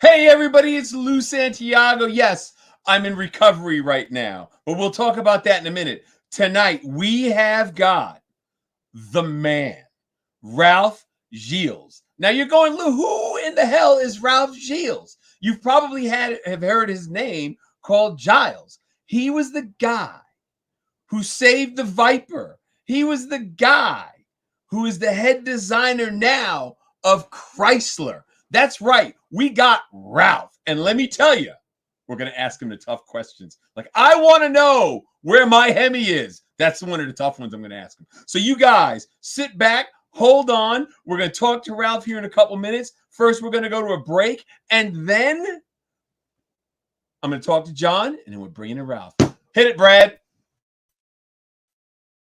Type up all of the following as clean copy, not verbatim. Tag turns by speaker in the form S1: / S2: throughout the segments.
S1: Hey, everybody, it's Lou Santiago. Yes, I'm in recovery right now, but we'll talk about that in a minute. Tonight, we have got the man, Ralph Gilles. Now, you're going, Lou, who in the hell is Ralph Gilles? You've probably have heard his name called Giles. He was the guy who saved the Viper. He was the guy who is the head designer now of Chrysler. That's right. We got Ralph. And let me tell you, we're going to ask him the tough questions. Like, I want to know where my Hemi is. That's one of the tough ones I'm going to ask him. So you guys sit back, hold on. We're going to talk to Ralph here in a couple minutes. First, we're going to go to a break. And then I'm going to talk to John, and then we're bringing in Ralph. Hit it, Brad.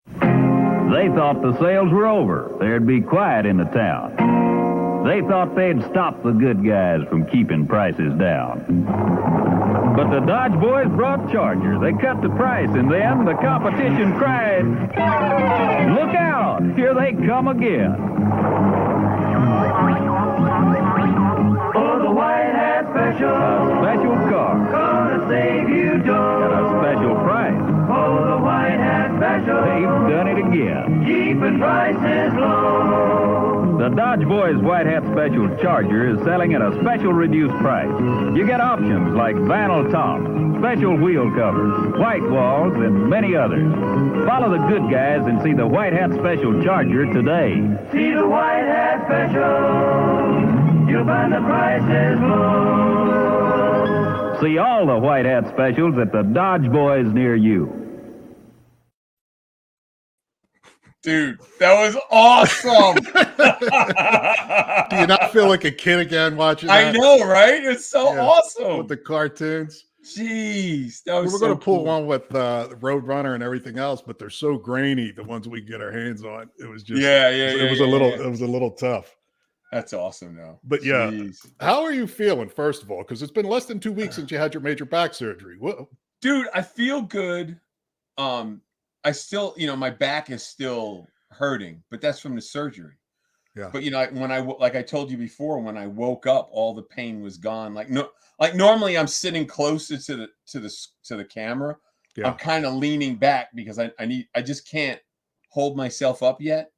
S2: They thought the sales were over. There'd be quiet in the town. They thought they'd stop the good guys from keeping prices down. But the Dodge boys brought Chargers. They cut the price, and then the competition cried, "Look out! Here they come again."
S3: For the White Hat Special,
S2: A special car
S3: gonna save you dough.
S2: at a special price.
S3: For the White Hat Special,
S2: They've done it again.
S3: keeping prices low.
S2: The Dodge Boys White Hat Special Charger is selling at a special reduced price. You get options like vinyl top, special wheel covers, white walls, and many others. Follow the good guys and see the White Hat Special Charger today.
S3: See the White Hat Special, you'll find the prices low.
S2: See all the White Hat Specials at the Dodge Boys near you.
S1: Dude, that was awesome.
S4: Do you not feel like a kid again watching that?
S1: I know, right? It's so
S4: Yeah,
S1: awesome.
S4: with the cartoons.
S1: Jeez, that was
S4: We're
S1: so
S4: going to pull
S1: cool.
S4: one with Roadrunner and everything else, but they're so grainy. The ones we get our hands on, it was just it was a little tough.
S1: That's awesome, though.
S4: But yeah,
S1: Jeez.
S4: how are you feeling? First of all, because it's been less than 2 weeks since you had your major back surgery. What?
S1: Dude, I feel good. I still, my back is still hurting, but that's from the surgery.
S4: Yeah.
S1: But like I told you before, when I woke up, all the pain was gone. Like normally I'm sitting closer to the camera.
S4: Yeah.
S1: I'm kind of leaning back because I just can't hold myself up yet.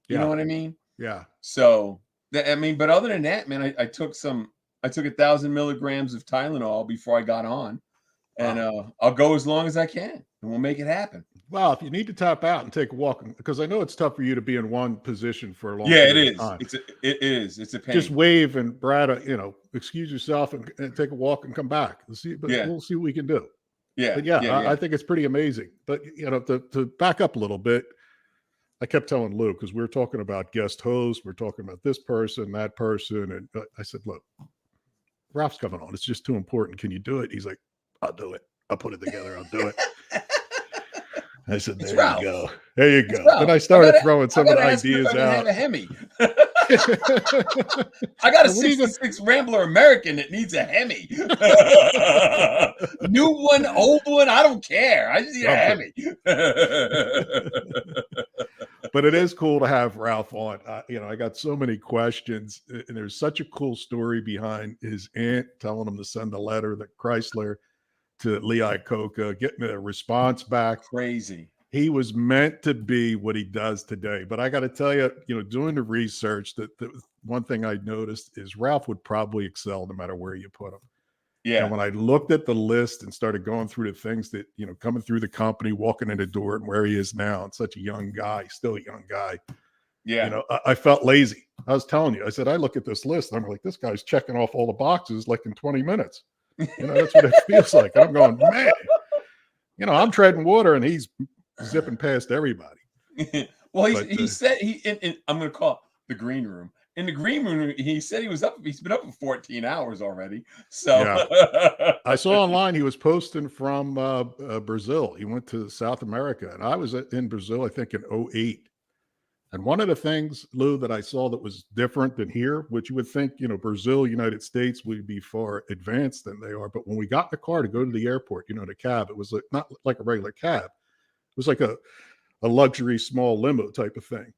S1: You know what I mean?
S4: Yeah.
S1: So but other than that, man, I took 1,000 milligrams of Tylenol before I got on, and I'll go as long as I can, and we'll make it happen.
S4: Well, if you need to tap out and take a walk, because I know it's tough for you to be in one position for a long
S1: Yeah, it
S4: period of
S1: is.
S4: time.
S1: It is. It's a pain.
S4: Just wave and Brad, excuse yourself and take a walk and come back. We'll see what we can do.
S1: Yeah.
S4: But I think it's pretty amazing. But to back up a little bit, I kept telling Lou, because we were talking about guest hosts, we're talking about this person, that person, and I said, look, Ralph's coming on. It's just too important. Can you do it? He's like, I'll do it. I'll put it together. I'll do it. I said, there you go. There you go. Then I started throwing some of the ideas out.
S1: I have a Hemi. I got a 66 Rambler American that needs a Hemi. New one, old one, I don't care. I just need a Hemi.
S4: But it is cool to have Ralph on. I got so many questions, and there's such a cool story behind his aunt telling him to send a letter that Chrysler to Lee Iacocca, getting a response back.
S1: Crazy.
S4: He was meant to be what he does today. But I got to tell you, doing the research, that the one thing I noticed is Ralph would probably excel no matter where you put him.
S1: Yeah.
S4: And when I looked at the list and started going through the things that, coming through the company, walking in the door, and where he is now, and such a young guy, still a young guy.
S1: Yeah.
S4: I felt lazy. I was telling you, I said, I look at this list and I'm like, this guy's checking off all the boxes like in 20 minutes. That's what it feels like. And I'm going, man, I'm treading water and he's zipping past everybody.
S1: Well, he said I'm going to call it the green room. In the green room, he said he's been up for 14 hours already. So
S4: yeah. I saw online he was posting from Brazil. He went to South America, and I was in Brazil, I think, in 2008. And one of the things, Lou, that I saw that was different than here, which you would think, Brazil, United States would be far advanced than they are. But when we got in the car to go to the airport, the cab, it was not like a regular cab. It was like a luxury small limo type of thing.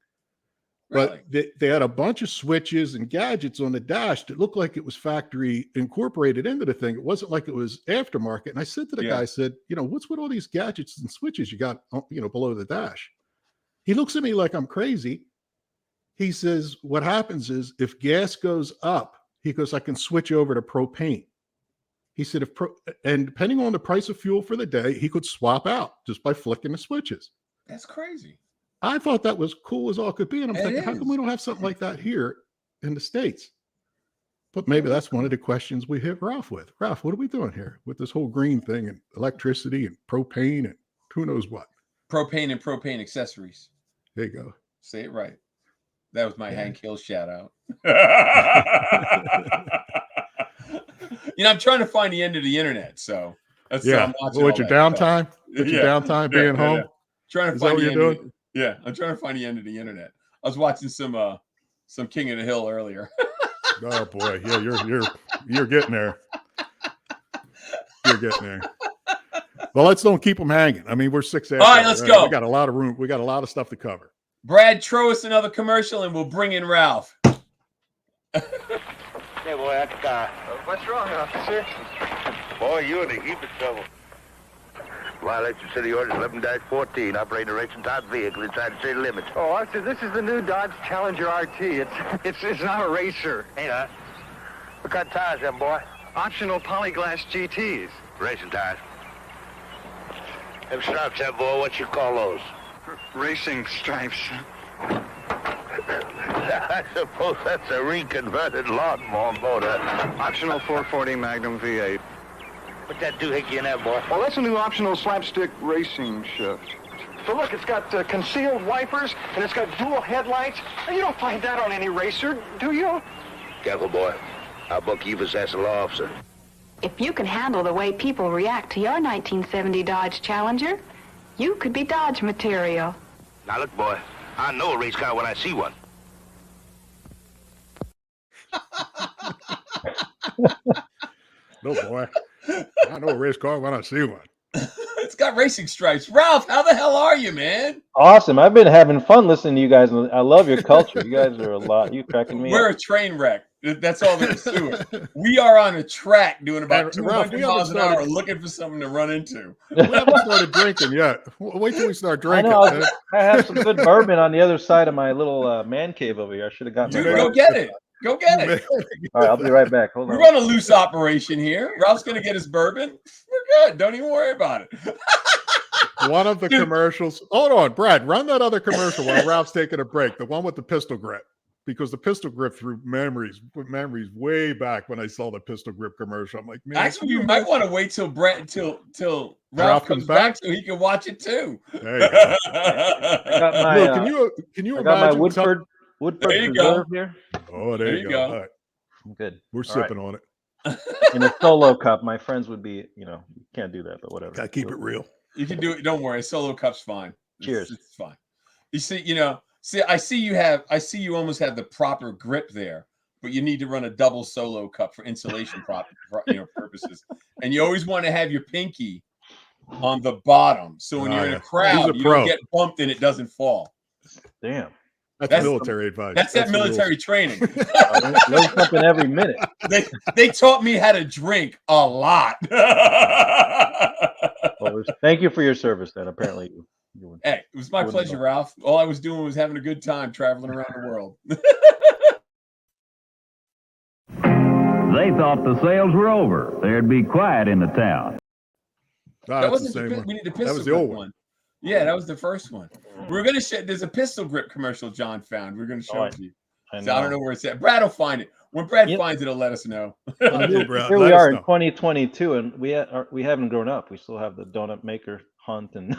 S1: Really?
S4: But they had a bunch of switches and gadgets on the dash that looked like it was factory incorporated into the thing. It wasn't like it was aftermarket. And I said to the guy, I said, what's with all these gadgets and switches you got, below the dash? He looks at me like I'm crazy. He says, what happens is if gas goes up, he goes, I can switch over to propane. He said, and depending on the price of fuel for the day, he could swap out just by flicking the switches.
S1: That's crazy. I
S4: thought that was cool as all could be. And I'm thinking, how come we don't have something like that here in the States? But maybe that's one of the questions we hit Ralph with. Ralph, what are we doing here with this whole green thing and electricity and propane and who knows what?
S1: Propane and propane accessories.
S4: There you go.
S1: Say it right. That was my Hank Hill shout out. I'm trying to find the end of the internet. So that's
S4: I'm watching. What's your downtime? What's your downtime being home?
S1: Yeah. Trying to find the end. Yeah, I'm trying to find the end of the internet. I was watching some King of the Hill earlier.
S4: Oh boy, yeah, you're getting there. You're getting there. Well, let's don't keep them hanging. I mean, we're 6 hours.
S1: All right, let's go.
S4: We got a lot of room. We got a lot of stuff to cover.
S1: Brad, throw us another commercial, and we'll bring in Ralph.
S5: Hey, boy, that's
S6: What's wrong, officer?
S5: Boy, you're in a heap of trouble. Violation City Orders 11-14, operating a racing type vehicle inside the city limits.
S6: Oh, officer, this is the new Dodge Challenger RT. It's not a racer.
S5: Ain't I? What kind of tires, them, boy?
S6: Optional polyglass GTs.
S5: Racing tires. Them stripes, that boy, what you call those?
S6: Racing stripes.
S5: I suppose that's a reconverted lawnmower motor.
S6: Optional 440 Magnum V8.
S5: What's that doohickey in that, boy?
S6: Well, that's a new optional slapstick racing shift. So look, it's got concealed wipers, and it's got dual headlights. You don't find that on any racer, do you?
S5: Careful, boy. I'll book you as a law officer.
S7: If you can handle the way people react to your 1970 Dodge Challenger, you could be Dodge material.
S5: Now look, boy, I know a race car when I see one.
S4: No, boy. I know a race car when I see one.
S1: It's got racing stripes. Ralph, how the hell are you, man?
S8: Awesome. I've been having fun listening to you guys. I love your culture. You guys are a lot. You cracking me
S1: We're
S8: up.
S1: a train wreck. That's all there is to it. We are on a track doing about 200 miles an hour looking for something to run into.
S4: We haven't started drinking yet. Wait till we start drinking.
S8: I have some good bourbon on the other side of my little man cave over here. I should have gotten
S1: Dude, go get it. Go get it.
S8: All right, I'll be right back. Hold on.
S1: We run a loose operation here. Ralph's going to get his bourbon. We're good. Don't even worry about it.
S4: One of the commercials. Hold on, Brad. Run that other commercial while Ralph's taking a break. The one with the pistol grip. Because the pistol grip threw memories way back when I saw the pistol grip commercial. I'm like, man.
S1: Actually, you might want to wait till Ralph comes back so he can watch it too.
S4: There you go.
S8: I got my,
S4: can you
S8: I
S4: imagine?
S8: got my Woodford
S1: There you
S8: Reserve
S1: go.
S8: here.
S4: Oh, there you go. All right.
S8: I'm good.
S4: We're sipping on it.
S8: In a solo cup. My friends would be, you can't do that, but whatever.
S4: Gotta keep it real.
S1: You can do it. Don't worry. A solo cup's fine.
S8: Cheers.
S1: It's fine. You see, I see you almost have the proper grip there, but you need to run a double solo cup for insulation purposes. And you always want to have your pinky on the bottom. So when you're in a crowd, you don't get bumped and it doesn't fall.
S8: Damn.
S4: That's military advice.
S1: That's that military training.
S8: Learn something every minute.
S1: They taught me how to drink a lot.
S8: Well, thank you for your service then. Apparently
S1: Hey, it was my pleasure, Ralph. All I was doing was having a good time traveling around the world.
S2: They thought the sales were over. There'd be quiet in the town.
S1: That wasn't the one. We need the pistol.
S4: That was the old one.
S1: Yeah, that was the first one. We're gonna show. There's a pistol grip commercial John found. We're gonna show it to you. I don't know where it's at. Brad will find it. When Brad finds it, he'll let us know.
S8: Here we are in 2022, and we haven't grown up. We still have the donut maker hunt, and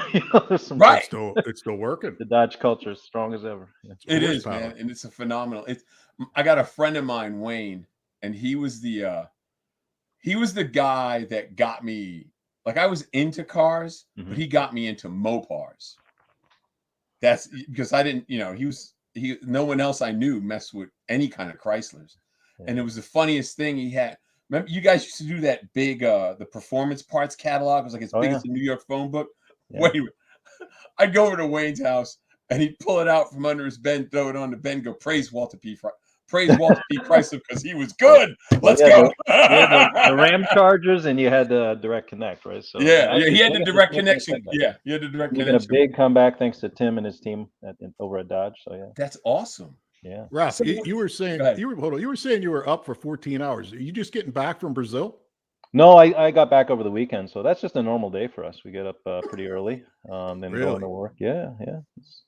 S8: there's some
S1: right.
S4: It's still working.
S8: The Dodge culture is strong as ever. Yeah.
S1: It is, man, and it's a phenomenal. I got a friend of mine, Wayne, and he was the guy that got me. Like I was into cars, but he got me into Mopars. That's because I didn't, no one else I knew messed with any kind of Chryslers. Yeah. And it was the funniest thing he had. Remember, you guys used to do that big, the performance parts catalog. It was like as big as the New York phone book. Yeah. Wait, I'd go over to Wayne's house and he'd pull it out from under his bed, throw it on the bed, and go, praise Walter P. Chrysler because he was good. Let's go.
S8: The Ram Chargers, and you had the direct connect, right? So
S1: he had the direct connection. Yeah, he had the direct
S8: making
S1: connection.
S8: a big comeback thanks to Tim and his team over at Dodge. So yeah,
S1: that's awesome.
S8: Yeah,
S4: Ralph, you were saying you were saying you were up for 14 hours. Are you just getting back from Brazil?
S8: No, I got back over the weekend, so that's just a normal day for us. We get up pretty early, then go into work. Yeah.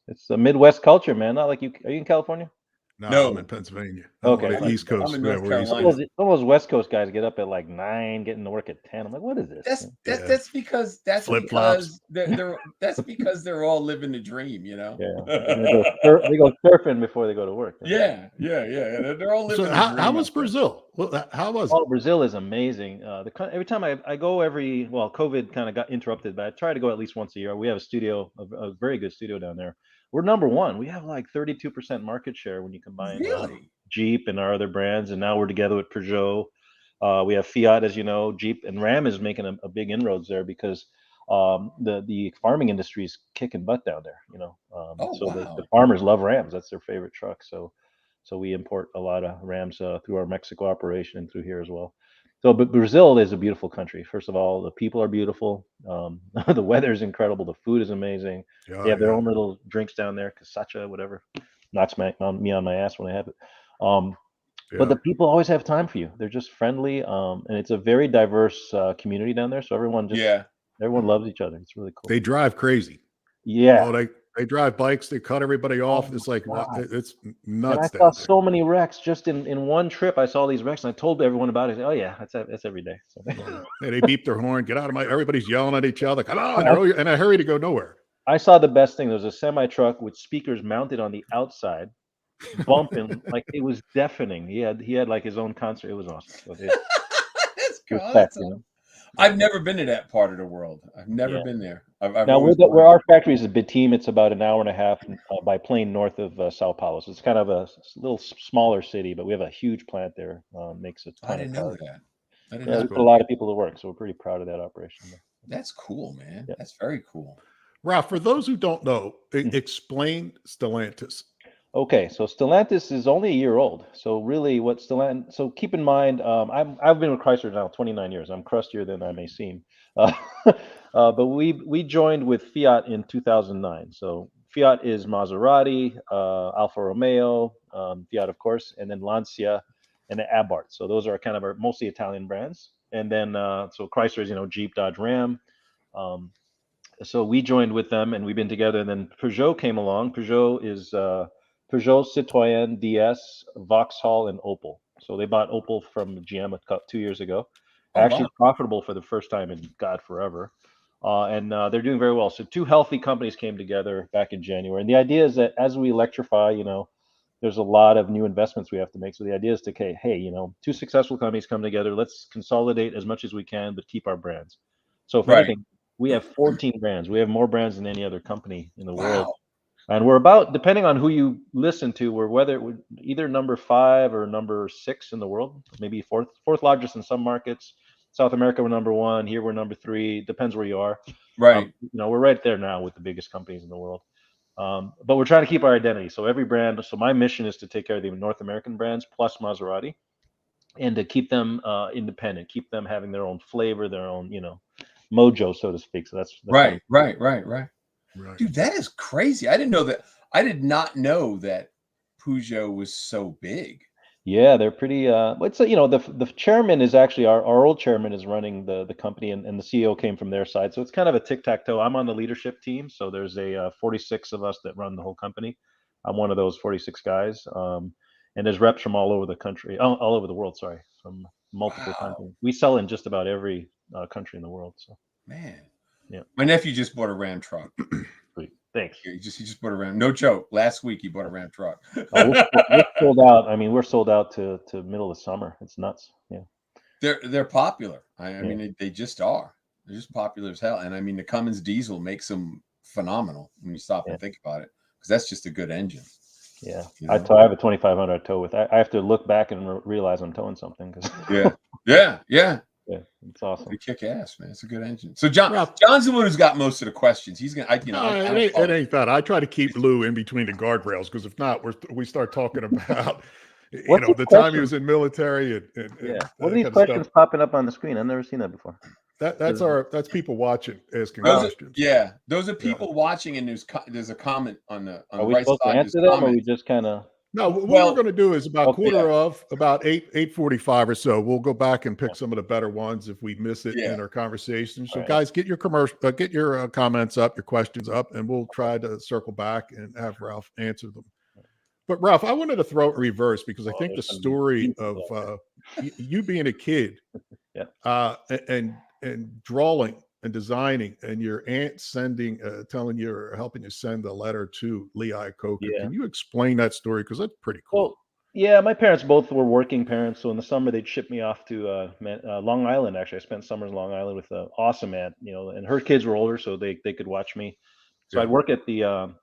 S8: It's a Midwest culture, man. Not like you. Are you in California?
S4: No, I'm in Pennsylvania.
S8: Okay,
S4: East Coast.
S1: I'm in North Carolina.
S8: Some of those West Coast guys get up at like 9, getting to work at 10. I'm like, what is this?
S1: That's because
S4: flip-flops.
S1: That's because they're all living the dream, you know.
S8: Yeah, they go surfing before they go to work.
S1: Yeah. They're all living.
S4: So how was Brazil? Well, how was it?
S8: Brazil is amazing. Every time I go, COVID kind of got interrupted, but I try to go at least once a year. We have a studio, a very good studio down there. We're number one. We have like 32% market share when you combine Jeep and our other brands. And now we're together with Peugeot. We have Fiat, as you know, Jeep, and Ram is making a big inroads there because the farming industry is kicking butt down there. You know, the farmers love Rams. That's their favorite truck. So we import a lot of Rams through our Mexico operation and through here as well. So, but Brazil is a beautiful country. First of all, the people are beautiful. The weather is incredible. The food is amazing. They have their own little drinks down there, cachaça, whatever. Knocks me on my ass when I have it. But the people always have time for you. They're just friendly, and it's a very diverse community down there. So everyone loves each other. It's really cool.
S4: They drive crazy.
S8: Yeah.
S4: You know, they drive bikes. They cut everybody off. It's like it's nuts.
S8: And I saw so many wrecks just in one trip. I saw these wrecks, and I told everyone about it. Oh yeah, that's every day. So.
S4: They beep their horn. Get out of my! Everybody's yelling at each other. Come on! They're in a hurry to go nowhere.
S8: I saw the best thing. There was a semi truck with speakers mounted on the outside, bumping like it was deafening. He had like his own concert. It was awesome. So
S1: That's awesome. I've never been to that part of the world. I've never been there.
S8: Now, where our factory is a Betim, it's about an hour and a half by plane north of Sao Paulo. So it's kind of a little smaller city, but we have a huge plant there. Makes a ton
S1: I didn't know that.
S8: We put a lot of people to work, so we're pretty proud of that operation.
S1: That's cool, man. Yeah. That's very cool.
S4: Ralph, for those who don't know, explain Stellantis.
S8: Okay, so Stellantis is only a year old. So really so keep in mind, I've been with Chrysler now 29 years. I'm crustier than I may seem. But we joined with Fiat in 2009. So Fiat is Maserati, Alfa Romeo, Fiat, of course, and then Lancia and the Abarth. So those are kind of our mostly Italian brands. And then, so Chrysler is, Jeep, Dodge, Ram. So we joined with them and we've been together. And then Peugeot came along. Peugeot is Peugeot, Citroën, DS, Vauxhall, and Opel. So they bought Opel from GM 2 years ago. Actually profitable for the first time in God forever. And they're doing very well. So two healthy companies came together back in January. And the idea is that as we electrify, there's a lot of new investments we have to make. So the idea is to, hey, two successful companies come together. Let's consolidate as much as we can, but keep our brands. So if anything, we have 14 brands. We have more brands than any other company in the world. And we're about, depending on who you listen to, we're either number 5 or number 6 in the world, maybe fourth largest in some markets. South America, we're number 1. Here, we're number 3. Depends where you are.
S1: Right.
S8: We're right there now with the biggest companies in the world. But we're trying to keep our identity. So every brand. So my mission is to take care of the North American brands plus Maserati, and to keep them independent, keep them having their own flavor, their own mojo, so to speak. So that's
S1: right. Dude, that is crazy. I didn't know that. I did not know that Peugeot was so big.
S8: Yeah, they're pretty. It's the chairman is actually our old chairman is running the company, and the CEO came from their side. So it's kind of a tic-tac-toe. I'm on the leadership team, so there's 46 of us that run the whole company. I'm one of those 46 guys, and there's reps from all over the country, all over the world. Sorry, from multiple countries. We sell in just about every country in the world. So
S1: man.
S8: Yeah,
S1: my nephew just bought a Ram truck.
S8: Sweet. Thanks.
S1: He just bought a Ram. No joke. Last week he bought a Ram truck.
S8: We're sold out. I mean, we're sold out to middle of summer. It's nuts. Yeah.
S1: They're popular. I mean, they just are. They're just popular as hell. And I mean, the Cummins diesel makes them phenomenal when you stop and think about it, because that's just a good engine.
S8: Yeah. I have a 2500 I tow with. I have to look back and realize I'm towing something.
S1: Yeah.
S8: It's awesome.
S1: They kick ass, man. It's a good engine. So John's the one who's got most of the questions. He's gonna,
S4: it ain't that. I try to keep Lou in between the guardrails because if not, we start talking about the time he was in military and
S8: what are these questions popping up on the screen? I've never seen that before.
S4: That's people watching asking questions.
S1: Those are people watching, and there's a comment on the
S8: Are we
S1: right
S8: supposed
S1: side.
S8: to answer them, or we just kind of?
S4: No, what we're going to do is about about 8:45 or so. We'll go back and pick some of the better ones if we miss it in our conversation. So, guys, get your comments up, your questions up, and we'll try to circle back and have Ralph answer them. But Ralph, I wanted to throw it reverse because I think the story of you being a kid, and drawing and designing, and your aunt helping you send a letter to Lee Iacocca.
S8: Yeah.
S4: Can you explain that story? Because that's pretty cool.
S8: Well, yeah, my parents both were working parents, so in the summer they'd ship me off to Long Island. Actually, I spent summers in Long Island with an awesome aunt, and her kids were older, so they could watch me. So I'd work at the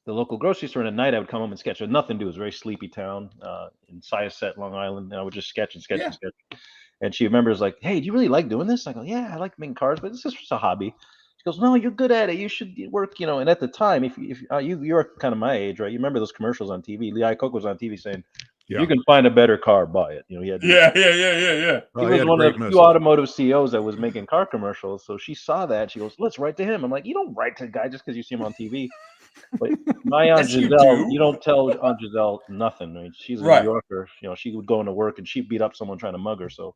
S8: local grocery store, and at night I would come home and sketch. It had nothing to do. It was a very sleepy town in Syosset, Long Island, and I would just sketch and sketch and sketch. And she remembers like, "Hey, do you really like doing this?" I go, "Yeah, I like making cars, but this is just a hobby." She goes, "No, you're good at it. You should work, And at the time, if you're kind of my age, right? You remember those commercials on TV? Lee Iacocca was on TV saying, "You can find a better car, buy it." He had
S1: yeah.
S8: He was one of the few automotive CEOs that was making car commercials. So she saw that. She goes, "Let's write to him." I'm like, "You don't write to a guy just because you see him on TV." But my Aunt Giselle, you don't tell Aunt Giselle nothing. I mean, she's a New Yorker. She would go into work and she'd beat up someone trying to mug her. So,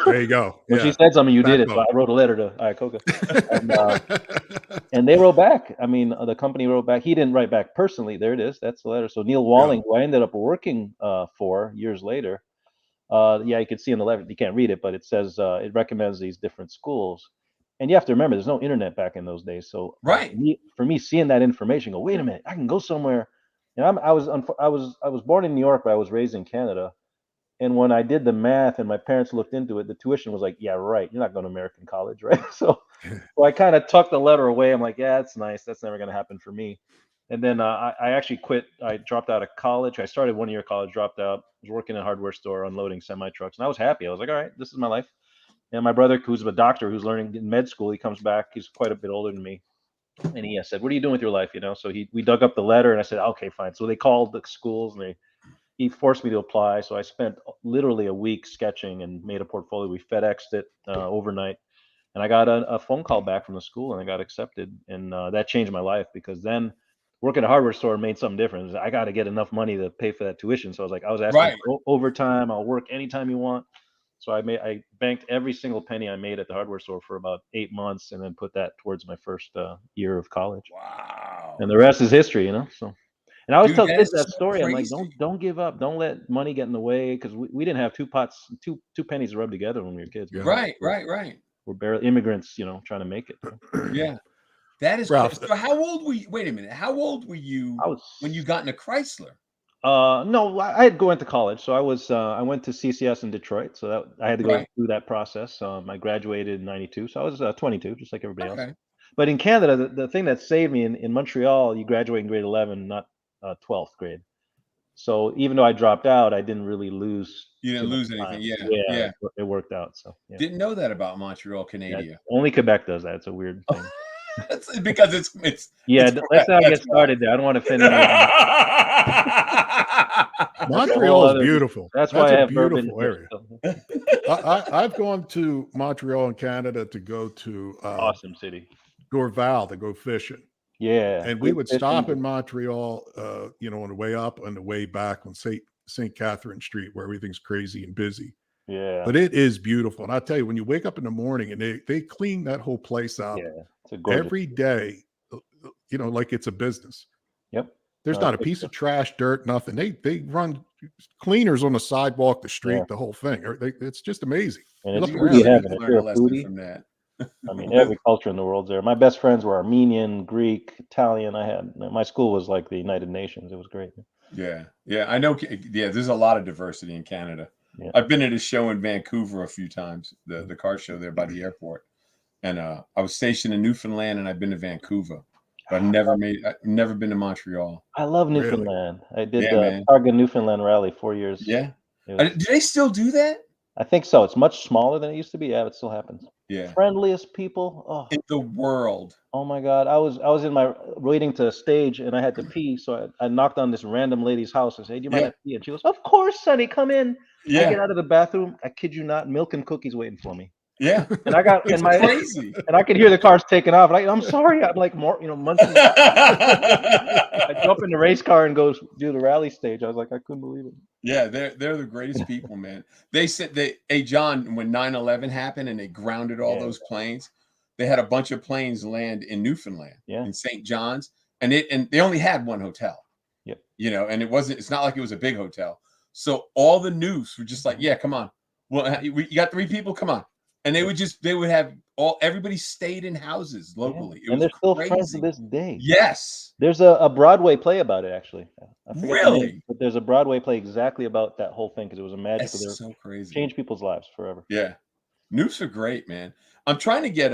S4: there you go.
S8: When she said something, you did it. So I wrote a letter to Iacocca, and they wrote back. I mean, the company wrote back. He didn't write back personally. There it is. That's the letter. So Neil Walling, who I ended up working for years later. You can see in the letter. You can't read it, but it says it recommends these different schools. And you have to remember, there's no internet back in those days. So for me, seeing that information, go, wait a minute, I can go somewhere. And I was born in New York, but I was raised in Canada. And when I did the math and my parents looked into it, the tuition was like, yeah, right. You're not going to American college, right? So I kind of tucked the letter away. I'm like, yeah, that's nice. That's never going to happen for me. And then I actually quit. I dropped out of college. I started 1 year of college, dropped out, was working in a hardware store, unloading semi-trucks. And I was happy. I was like, all right, this is my life. And my brother, who's a doctor, who's learning in med school, he comes back. He's quite a bit older than me. And he said, what are you doing with your life? So we dug up the letter and I said, okay, fine. So they called the schools and he forced me to apply. So I spent literally a week sketching and made a portfolio. We FedExed it overnight. And I got a phone call back from the school and I got accepted. And that changed my life because then working at a hardware store made something different. I got to get enough money to pay for that tuition. So I was asking for overtime. I'll work anytime you want. So I banked every single penny I made at the hardware store for about 8 months and then put that towards my first year of college.
S1: Wow.
S8: And the rest is history, So, and I always tell kids that story. Crazy. I'm like, don't give up. Don't let money get in the way. Cause we didn't have two pennies to rub together when we were kids.
S1: Right.
S8: We're barely immigrants, trying to make it.
S1: Yeah. That is Ralph. So how old were you? Wait a minute. How old were you when you got into Chrysler?
S8: No, I had to go into college. So I went to CCS in Detroit. So I had to go through that process. I graduated in 92. So I was 22, just like everybody else. But in Canada, the thing that saved me in Montreal, you graduate in grade 11, not 12th grade. So even though I dropped out, I didn't really lose.
S1: You didn't lose anything. Yeah.
S8: It worked out. So
S1: didn't know that about Montreal, Canada.
S8: Yeah, only Quebec does that. It's a weird thing.
S1: Because it's
S8: let's not get started there. I don't want to offend anyone.
S4: Montreal is beautiful.
S8: That's why I have
S4: beautiful area. I've gone to Montreal in Canada to go to
S8: awesome city,
S4: Dorval, to go fishing.
S8: Yeah,
S4: and we would stop in Montreal, on the way up and the way back on St. Catherine Street, where everything's crazy and busy.
S8: Yeah,
S4: but it is beautiful. And I'll tell you, when you wake up in the morning and they clean that whole place up every day, like it's a business.
S8: Yep.
S4: There's not a piece of trash, dirt, nothing. They run cleaners on the sidewalk, the street, the whole thing. It's just amazing.
S8: And it's foodie heaven. If you're a foodie, from that. I mean, every culture in the world's there. My best friends were Armenian, Greek, Italian. My school was like the United Nations. It was great.
S1: Yeah. I know. Yeah, there's a lot of diversity in Canada. Yeah. I've been at a show in Vancouver a few times, the car show there by the airport. And I was stationed in Newfoundland and I've been to Vancouver. But I've never been to Montreal.
S8: I love Newfoundland. Really? I did the Targa Newfoundland rally 4 years.
S1: Yeah. Do they still do that?
S8: I think so. It's much smaller than it used to be. Yeah, it still happens.
S1: Yeah.
S8: Friendliest people. Oh,
S1: In the world.
S8: oh my God. I was in my waiting to stage and I had to pee. So I knocked on this random lady's house. I said, hey, do you mind
S1: Yeah.
S8: I pee? And she goes, of course, Sonny, come in. I get
S1: Yeah.
S8: out of the bathroom. I kid you not, milk and cookies waiting for me.
S1: Yeah.
S8: And I got
S1: It's
S8: and my
S1: crazy.
S8: and I could hear the cars taking off. Like, I'm sorry. I'm like more, munching. I jump in the race car and go do the rally stage. I was like, I couldn't believe it.
S1: Yeah, they're the greatest people, man. They said hey John, when 9/11 happened and they grounded all
S8: Yeah.
S1: those planes, they had a bunch of planes land in Newfoundland,
S8: Yeah.
S1: in St. John's, and they only had one hotel.
S8: Yep.
S1: And it's not like it was a big hotel. So all the newfs were just like, yeah, come on. Well, you got 3 people, come on. And they would have everybody stayed in houses locally. It
S8: And
S1: was
S8: they're still
S1: crazy.
S8: friends to this day.
S1: Yes.
S8: There's a Broadway play about it, actually. I forget the name,
S1: Really?
S8: but there's a Broadway play exactly about that whole thing because it was a magical.
S1: That's so crazy.
S8: Changed people's lives forever.
S1: Yeah. Newfs are great, man. I'm trying to get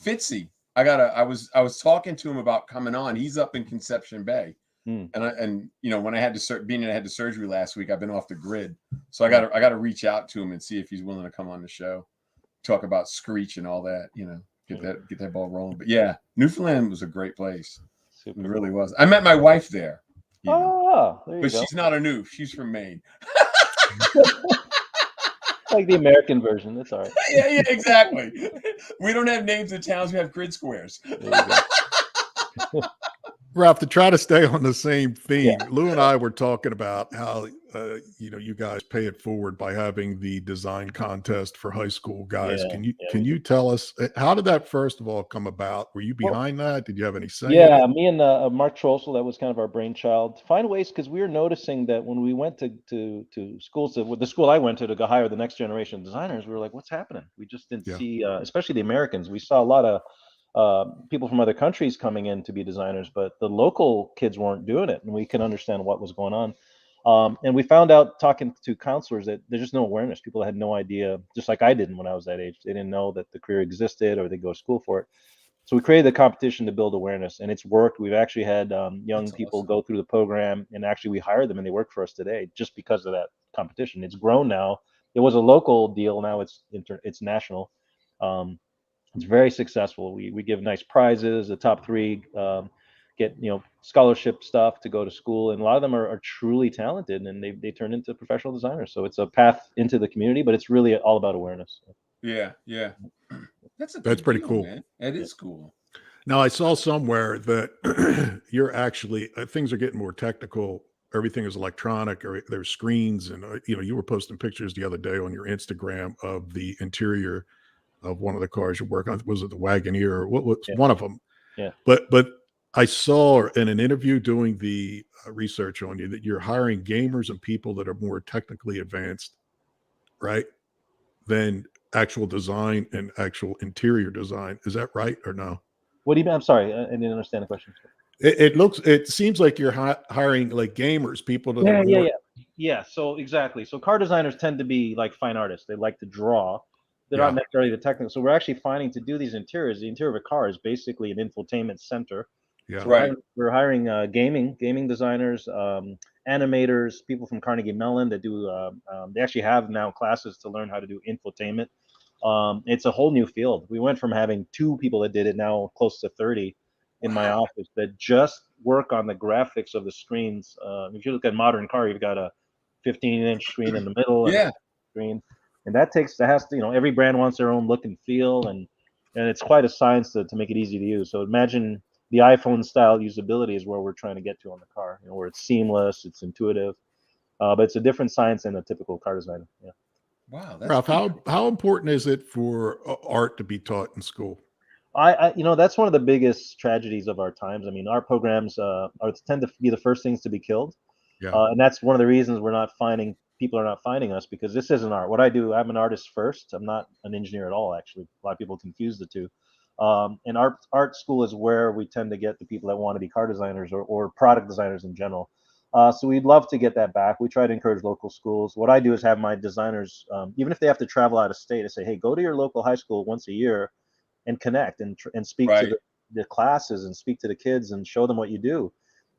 S1: Fitzy. I was talking to him about coming on. He's up in Conception Bay.
S8: Hmm.
S1: And when I had the surgery last week, I've been off the grid. So I got to reach out to him and see if he's willing to come on the show, talk about Screech and all that, get that ball rolling. But yeah, Newfoundland was a great place.
S8: Super.
S1: It really was. I met my wife there.
S8: Oh, there you
S1: But
S8: go.
S1: she's not a Newf. She's from Maine.
S8: Like the American version. That's all right.
S1: Yeah, exactly. We don't have names of towns. We have grid squares.
S8: There you go.
S4: Ralph, to try to stay on the same theme,
S8: Yeah.
S4: Lou and I were talking about how you guys pay it forward by having the design contest for high school guys.
S8: Yeah,
S4: Can you tell us how did that first of all come about? Were you behind that? Did you have any say? in
S8: Yeah,
S4: it?
S8: me and Mark Trossel, that was kind of our brainchild. To find ways, because we were noticing that when we went to schools, the school I went to go hire the next generation of designers, we were like, what's happening? We just didn't
S4: Yeah.
S8: see, especially the Americans. We saw a lot of people from other countries coming in to be designers, but the local kids weren't doing it, and we could understand what was going on. And we found out talking to counselors that there's just no awareness. People had no idea, just like I didn't when I was that age. They didn't know that the career existed or they go to school for it. So we created the competition to build awareness, and it's worked. We've actually had young people go through the program, and actually we hired them, and they work for us today just because of that competition. It's grown now. It was a local deal. Now it's national. It's very successful. We give nice prizes. The top 3 get scholarship stuff to go to school, and a lot of them are truly talented, and they turn into professional designers. So it's a path into the community, but it's really all about awareness.
S1: Yeah. That's
S4: pretty cool.
S1: man. That is cool.
S4: Now I saw somewhere that you're actually things are getting more technical. Everything is electronic, or there's screens, and you were posting pictures the other day on your Instagram of the interior of one of the cars you're working on. Was it the Wagoneer or what was one of them?
S8: Yeah.
S4: But I saw in an interview doing the research on you that you're hiring gamers and people that are more technically advanced, right, than actual design and actual interior design. Is that right or no?
S8: What do you mean? I'm sorry, I didn't understand the question.
S4: It seems like you're hiring like gamers, people that are more.
S8: Yeah. So exactly. So car designers tend to be like fine artists. They like to draw. They're not necessarily the technical. So we're actually finding to do these interiors. The interior of a car is basically an infotainment center.
S4: Yeah.
S8: So we're hiring gaming designers, animators, people from Carnegie Mellon that do. They actually have now classes to learn how to do infotainment. It's a whole new field. We went from having 2 people that did it, now close to 30 in my office that just work on the graphics of the screens. If you look at a modern car, you've got a 15-inch screen in the middle, and a screen, and that has to, every brand wants their own look and feel, and it's quite a science to make it easy to use. So imagine the iPhone style usability is where we're trying to get to on the car, where it's seamless, it's intuitive, but it's a different science than a typical car designer. Yeah.
S1: Wow.
S4: Ralph, how important is it for art to be taught in school?
S8: I that's one of the biggest tragedies of our times. I mean, art programs tend to be the first things to be killed.
S4: Yeah.
S8: And that's one of the reasons people are not finding us, because this isn't art. What I do, I'm an artist first. I'm not an engineer at all, actually. A lot of people confuse the two. And art school is where we tend to get the people that want to be car designers or product designers in general. So we'd love to get that back. We try to encourage local schools. What I do is have my designers, even if they have to travel out of state, I say, hey, go to your local high school once a year and connect and speak to the classes and speak to the kids and show them what you do.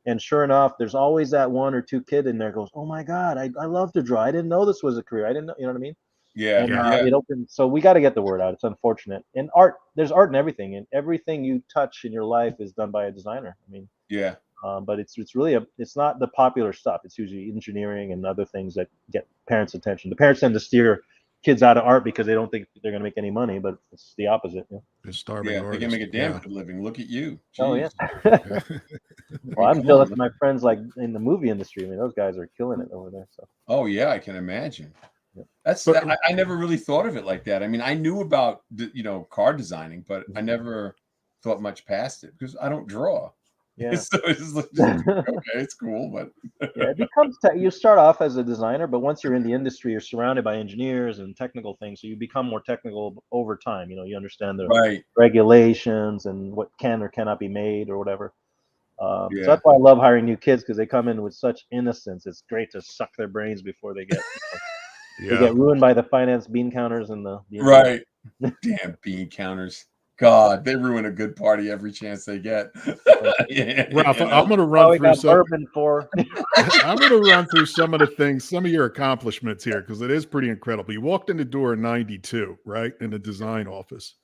S8: And sure enough, there's always that 1 or 2 kid in there goes, oh my God, I love to draw. I didn't know this was a career. I didn't know, you know what I mean?
S1: Yeah,
S8: And
S1: yeah.
S8: it opened. So we got to get the word out. It's unfortunate. And art, there's art in everything, and everything you touch in your life is done by a designer. I mean,
S1: Yeah.
S8: but it's really it's not the popular stuff. It's usually engineering and other things that get parents' attention. The parents tend to steer kids out of art because they don't think they're going to make any money, but it's the opposite. Yeah.
S4: They're starving
S1: Yeah, they can
S4: artists.
S1: make a damn
S4: Yeah.
S1: good living. Look at you.
S8: Oh yeah.
S1: Jeez.
S8: Well, I'm
S1: Come
S8: jealous
S1: on.
S8: of my friends like in the movie industry. I mean, those guys are killing it over there. So
S1: Oh yeah, I can imagine.
S8: Yeah.
S1: That's
S4: But-
S1: I never really thought of it like that. I mean, I knew about car designing, but I never thought much past it because I don't draw.
S8: yeah.
S1: So it's just okay, it's cool, but
S8: Yeah, it becomes you start off as a designer, but once you're in the industry, you're surrounded by engineers and technical things, so you become more technical over time. You understand the
S1: right.
S8: regulations and what can or cannot be made or whatever. So
S1: Yeah.
S8: that's why I love hiring new kids, because they come in with such innocence. It's great to suck their brains before they get they get ruined by the finance bean counters and the
S1: Right. Damn bean counters. God, they ruin a good party every chance they get.
S4: Ralph,
S1: You know?
S4: I'm going to
S8: Oh,
S4: run
S8: we
S4: through
S8: got
S4: some.
S8: bourbon for.
S4: I'm going to run through some of the things, some of your accomplishments here, because it is pretty incredible. You walked in the door in '92, right, in the design office.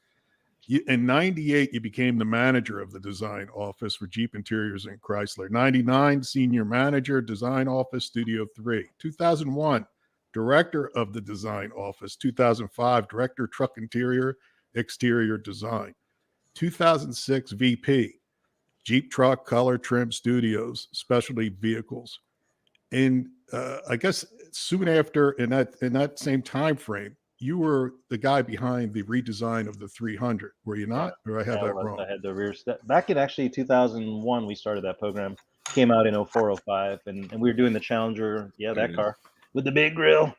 S4: In '98, you became the manager of the design office for Jeep Interiors and Chrysler. '99, senior manager, design office, Studio 3. 2001, director of the design office. 2005, director, truck interior, exterior design. 2006, VP, Jeep Truck, Color Trim Studios, Specialty Vehicles. And I guess soon after, in that same time frame, you were the guy behind the redesign of the 300. Were you not? Or I have that wrong?
S8: I had the rear step. Back in actually 2001, we started that program. Came out in 04, 05, and we were doing the Challenger. Yeah, that car with the big grill.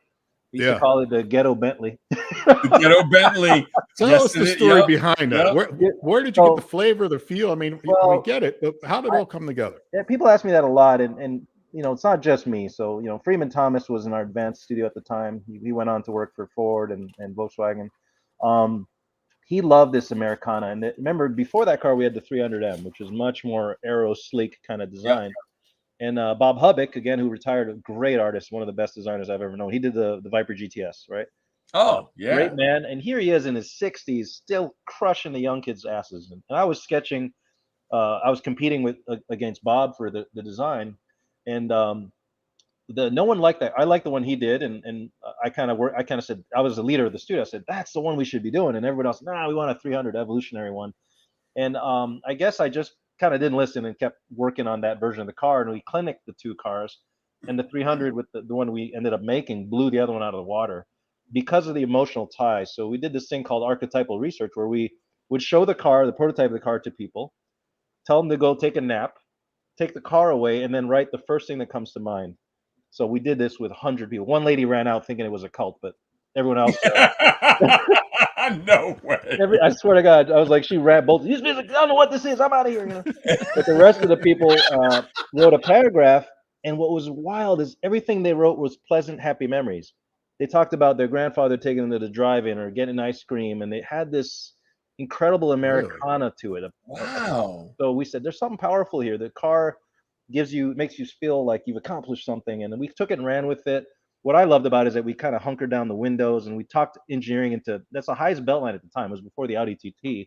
S8: We used to call it the Ghetto Bentley.
S1: The Ghetto Bentley.
S4: Tell us the story behind that. Where did you get the flavor, the feel? I mean, we get it, but how did it all come together?
S8: Yeah, people ask me that a lot, and it's not just me. So Freeman Thomas was in our advanced studio at the time. He went on to work for Ford and Volkswagen. He loved this Americana, and remember before that car we had the 300M, which was much more aero sleek kind of design. And Bob Hubbock, again, who retired, a great artist, one of the best designers I've ever known. He did the Viper GTS, right?
S1: Oh, yeah.
S8: Great man. And here he is in his 60s, still crushing the young kids' asses. And I was sketching, I was competing against Bob for the design. And no one liked that. I liked the one he did. And I kind of said, I was the leader of the studio. I said, that's the one we should be doing. And everyone else, nah, we want a 300 evolutionary one. And I guess I just kind of didn't listen and kept working on that version of the car, and we clinicked the two cars, and the 300 with the one we ended up making blew the other one out of the water because of the emotional tie. So we did this thing called archetypal research, where we would show the prototype of the car to people, tell them to go take a nap, take the car away, and then write the first thing that comes to mind. So we did this with 100 people. One lady ran out thinking it was a cult, but everyone else
S1: no way.
S8: I swear to God, I was like, she ran both. I don't know what this is. I'm out of here. But the rest of the people wrote a paragraph, and what was wild is everything they wrote was pleasant, happy memories. They talked about their grandfather taking them to the drive-in or getting ice cream, and they had this incredible Americana to it.
S1: Wow.
S8: So we said, there's something powerful here. The car makes you feel like you've accomplished something, and then we took it and ran with it. What I loved about it is that we kind of hunkered down the windows and we talked engineering into, that's the highest belt line at the time. It was before the Audi TT.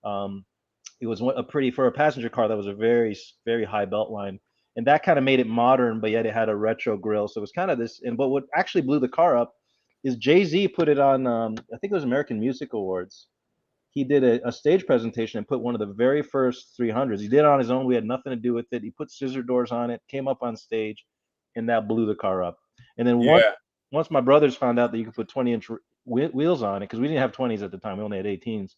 S8: It was for a passenger car, that was a very, very high belt line. And that kind of made it modern, but yet it had a retro grille. So it was kind of this, and what actually blew the car up is Jay-Z put it on, I think it was American Music Awards. He did a stage presentation and put one of the very first 300s. He did it on his own. We had nothing to do with it. He put scissor doors on it, came up on stage, and that blew the car up. And then once my brothers found out that you could put 20-inch wheels on it, because we didn't have 20s at the time, we only had 18s,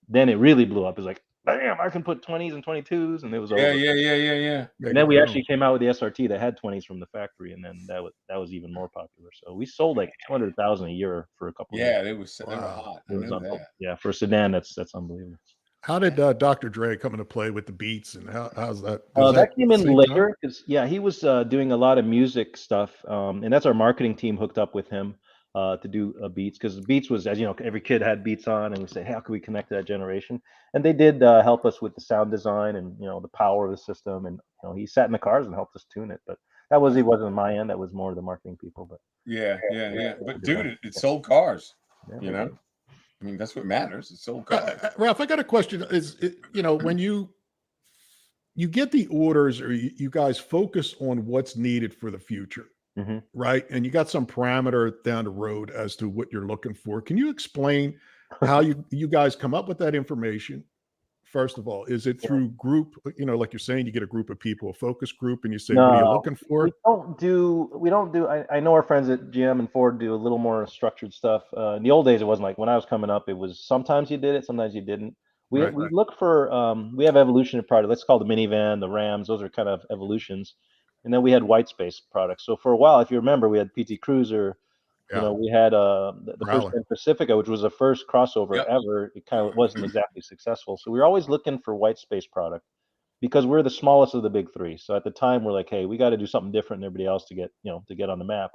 S8: then it really blew up. It was like, bam, I can put 20s and 22s, and it was over.
S1: Yeah.
S8: And then we actually came out with the SRT that had 20s from the factory, and then that was even more popular. So we sold like 200,000 a year for a couple of years.
S1: Yeah, they were hot. I knew that.
S8: Yeah, for a sedan, that's unbelievable.
S4: How did Dr. Dre come into play with the beats, and how's that?
S8: That came in later because he was doing a lot of music stuff, and that's our marketing team hooked up with him to do beats, because Beats was, as you know, every kid had Beats on, and we said, hey, how can we connect to that generation? And they did help us with the sound design and the power of the system, and he sat in the cars and helped us tune it. But That wasn't my end. That was more the marketing people. But
S1: Yeah. But dude, it sold cars.
S8: yeah,
S1: You know, I mean, that's what matters. It sold cars.
S4: Ralph, I got a question. When you get the orders, or you guys focus on what's needed for the future,
S8: Mhm.
S4: right? And you got some parameter down the road as to what you're looking for. Can you explain how you guys come up with that information? First of all, is it through group? Like you're saying, you get a group of people, a focus group, and you say, "What are you
S8: No,
S4: looking for?"
S8: we don't do. I know our friends at GM and Ford do a little more structured stuff. In the old days, it wasn't like when I was coming up. It was sometimes you did it, sometimes you didn't. We
S4: Right.
S8: we look for. We have evolution of product. Let's call the minivan, the Rams. Those are kind of evolutions. And then we had white space products. So for a while, if you remember, we had PT Cruiser.
S4: Yeah.
S8: We had the first
S4: Prowler.
S8: Pacifica, which was the first crossover
S1: Yep.
S8: ever. It kind of wasn't exactly successful. So we were always looking for white space product, because we're the smallest of the big three. So at the time, we're like, hey, we got to do something different than everybody else to get on the map.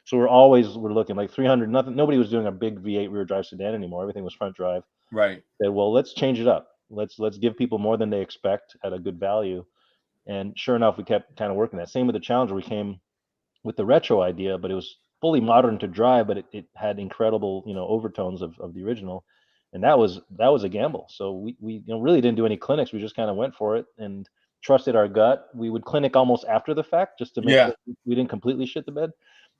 S8: So we're looking like 300. Nobody was doing a big V8 rear drive sedan anymore. Everything was front drive.
S1: Right.
S8: Said, well, let's change it up. Let's give people more than they expect at a good value. And sure enough, we kept kind of working that. Same with the Challenger. We came with the retro idea, but it was fully modern to drive, but it had incredible, overtones of the original. And that was a gamble. So we really didn't do any clinics. We just kind of went for it and trusted our gut. We would clinic almost after the fact just to make
S1: Yeah.
S8: sure we didn't completely shit the bed.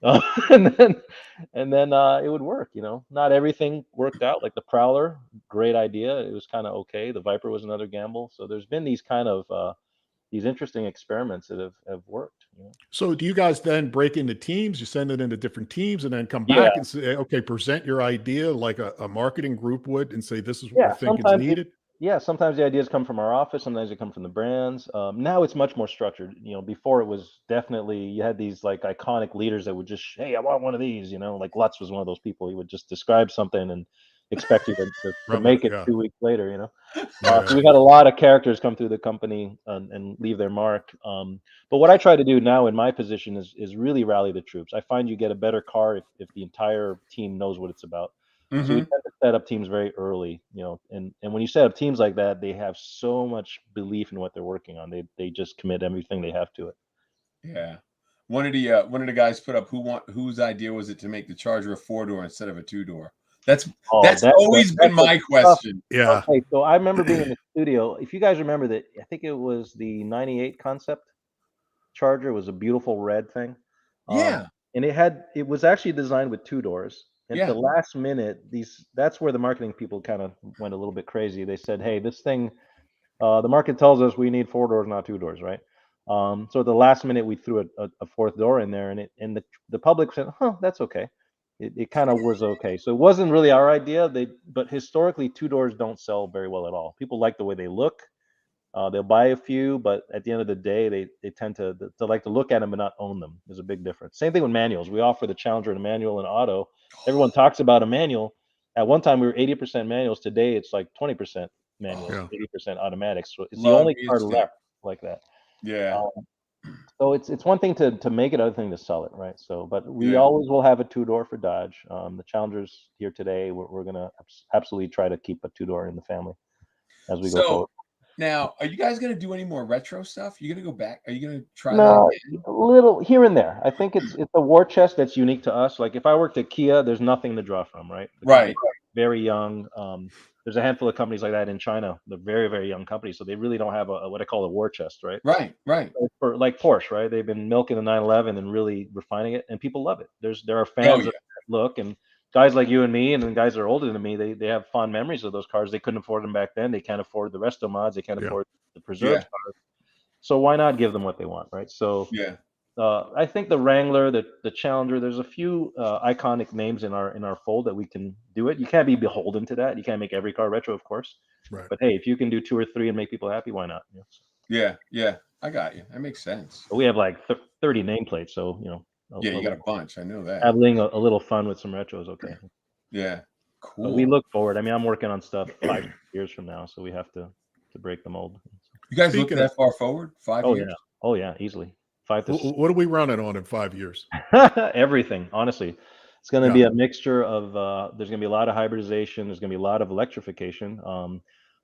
S8: And then it would work. Not everything worked out. Like the Prowler, great idea. It was kind of okay. The Viper was another gamble. So there's been these kind of these interesting experiments that have worked.
S4: So do you guys then break into teams? You send it into different teams and then come
S8: Yeah.
S4: back and say, okay, present your idea like a marketing group would and say, this is what
S8: Yeah,
S4: we think is
S8: sometimes
S4: needed?
S8: sometimes the ideas come from our office, sometimes they come from the brands. Now it's much more structured. Before it was definitely you had these like iconic leaders that would just, hey, I want one of these. Like Lutz was one of those people. He would just describe something and expect you to
S4: Rub
S8: make
S4: it,
S8: it
S4: yeah.
S8: 2 weeks later.
S4: Yeah.
S8: So we had a lot of characters come through the company and leave their mark. But what I try to do now in my position is really rally the troops. I find you get a better car if the entire team knows what it's about. So we
S1: Mhm.
S8: tend to set up teams very early, and when you set up teams like that, they have so much belief in what they're working on. They just commit everything they have to it.
S1: Yeah. One of the guys put up whose idea was it to make the Charger a 4-door instead of a 2-door? That's always been my question.
S4: Yeah.
S8: Okay, so I remember being in the studio. If you guys remember that, I think it was the '98 concept Charger. It was a beautiful red thing.
S1: Yeah.
S8: And it was actually designed with 2 doors. And at the last minute, that's where the marketing people kind of went a little bit crazy. They said, hey, this thing, the market tells us we need 4 doors, not 2 doors, right? So at the last minute, we threw a fourth door in there, and the public said, huh, that's okay. It kind of was okay. So it wasn't really our idea. But historically, 2 doors don't sell very well at all. People like the way they look. They'll buy a few, but at the end of the day, they tend to like to look at them but not own them. There's a big difference. Same thing with manuals. We offer the Challenger and a manual and auto. Everyone talks about a manual. At one time, we were 80% manuals. Today, it's like 20% manuals,
S4: Yeah.
S8: 80% automatics. So it's the
S1: Love
S8: only
S1: me a
S8: car
S1: stick.
S8: left like that.
S1: Yeah.
S8: So it's one thing to make it, other thing to sell it, right? So, but we
S1: Yeah.
S8: always will have a 2-door for Dodge. The Challengers here today, we're gonna absolutely try to keep a 2-door in the family as we go forward.
S1: Now, are you guys going to do any more retro stuff? You going to go back? Are you going to try that
S8: No,
S1: again?
S8: a little here and there. I think it's a war chest that's unique to us. Like if I worked at Kia, there's nothing to draw from, right? The
S1: Right.
S8: company's very young. There's a handful of companies like that in China. They're very, very young companies, so they really don't have what I call a war chest, right?
S1: Right.
S8: For like Porsche, right? They've been milking the 911 and really refining it, and people love it. There are
S1: Oh,
S8: fans
S1: yeah.
S8: of that look, and guys like you and me, and then guys that are older than me, they have fond memories of those cars. They couldn't afford them back then. They can't afford the resto mods. They can't
S4: Yeah.
S8: afford the preserved
S1: Yeah.
S8: cars. So why not give them what they want, right? So
S1: Yeah.
S8: I think the Wrangler, the Challenger, there's a few iconic names in our fold that we can do it. You can't be beholden to that. You can't make every car retro, of course.
S4: Right.
S8: But hey, if you can do 2 or 3 and make people happy, why not?
S1: Yeah. I got you. That makes sense.
S8: But we have like 30 nameplates, so
S1: Yeah, you got a bunch. I know that.
S8: having a little fun with some retro is okay.
S1: Yeah.
S8: But we
S1: Cool.
S8: look forward. I mean, I'm working on stuff 5 years from now, so we have to break the mold.
S1: You guys look
S4: Speaking
S1: that far forward? 5
S8: Oh
S1: years?
S8: yeah, oh yeah, easily 5 to
S4: What are we running on in 5 years?
S8: everything. Honestly, it's going to
S4: Yeah.
S8: be a mixture of. There's going to be a lot of hybridization. There's going to be a lot of electrification.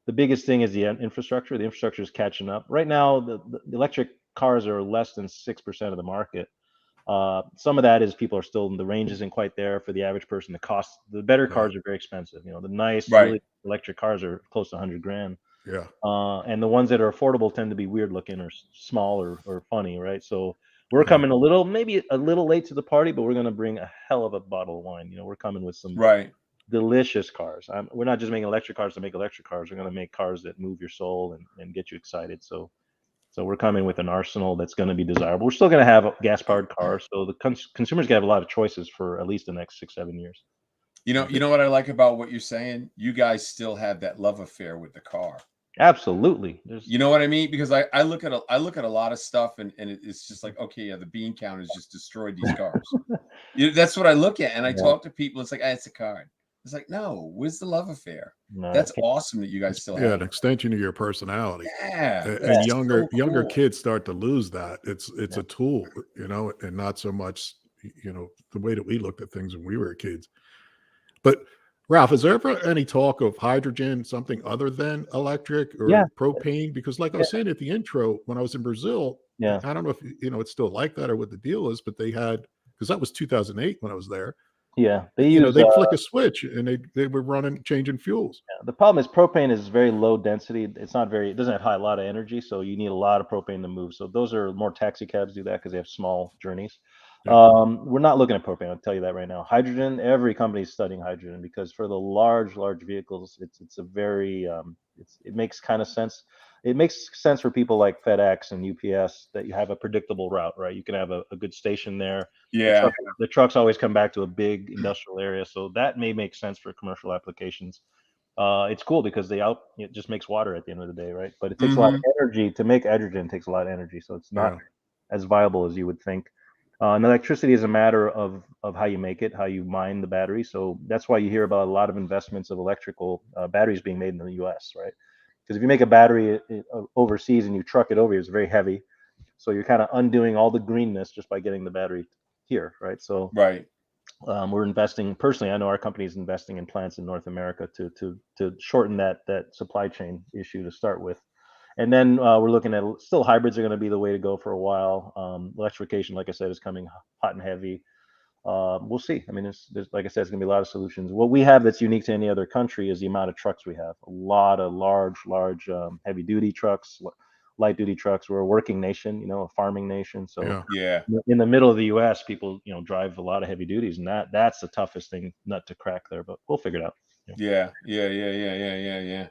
S8: The biggest thing is the infrastructure. The infrastructure is catching up right now. The electric cars are less than 6% of the market. Some of that is people are still, the range isn't quite there for the average person. The better cars are very expensive. You know, the nice,
S1: Right.
S8: really electric cars are close to 100 grand.
S4: Yeah.
S8: And the ones that are affordable tend to be weird looking or small or funny, right? So we're coming maybe a little late to the party, but we're going to bring a hell of a bottle of wine. You know, we're coming with some
S1: Right.
S8: delicious cars. We're not just making electric cars to make electric cars. We're going to make cars that move your soul and get you excited. So we're coming with an arsenal that's going to be desirable. We're still going to have gas-powered cars, so the consumers going to have a lot of choices for at least the next 6-7 years.
S1: You know what I like about what you're saying? You guys still have that love affair with the car.
S8: Absolutely.
S1: You know what I mean? Because I look at a lot of stuff and it's just like, okay, yeah, the bean count has just destroyed these cars. That's what I look at, and I talk to people. It's like, it's a car. It's like, no, where's the love affair?
S8: No,
S1: That's awesome that you guys still have
S4: an extension of your personality.
S1: Yeah,
S4: and younger kids start to lose that. It's a tool, you know, and not so much, you know, the way that we looked at things when we were kids. But Ralph, is there ever any talk of hydrogen, something other than electric or propane? Because like I was saying at the intro, when I was in Brazil, I don't know if, you know, it's still like that or what the deal is, but they had, because that was 2008 when I was there.
S8: Yeah,
S4: they flick a switch and they were changing fuels.
S8: Yeah, the problem is propane is very low density. It doesn't have a lot of energy, so you need a lot of propane to move. So those are more taxi cabs do that because they have small journeys. We're not looking at propane. I'll tell you that right now. Hydrogen, every company is studying hydrogen because for the large vehicles, it's a very it makes kind of sense. It makes sense for people like FedEx and UPS that you have a predictable route, right? You can have a good station there.
S1: Yeah.
S8: The trucks always come back to a big industrial area, so that may make sense for commercial applications. It's cool because it just makes water at the end of the day, right? But it takes a lot of energy to make hydrogen. It takes a lot of energy, so it's not as viable as you would think. And electricity is a matter of how you make it, how you mine the battery. So that's why you hear about a lot of investments of electrical batteries being made in the U.S., right? Because if you make a battery overseas and you truck it over here, it's very heavy. So you're kind of undoing all the greenness just by getting the battery here, right? So we're investing. Personally, I know our company is investing in plants in North America to shorten that supply chain issue to start with. And then we're looking at still hybrids are going to be the way to go for a while. Electrification, like I said, is coming hot and heavy. We'll see. I mean, there's like I said, it's going to be a lot of solutions. What we have that's unique to any other country is the amount of trucks we have. A lot of large heavy duty trucks, light duty trucks. We're a working nation, you know, a farming nation. So in the middle of the U.S., people, you know, drive a lot of heavy duties, and that's the toughest nut to crack there. But we'll figure it out.
S1: Yeah.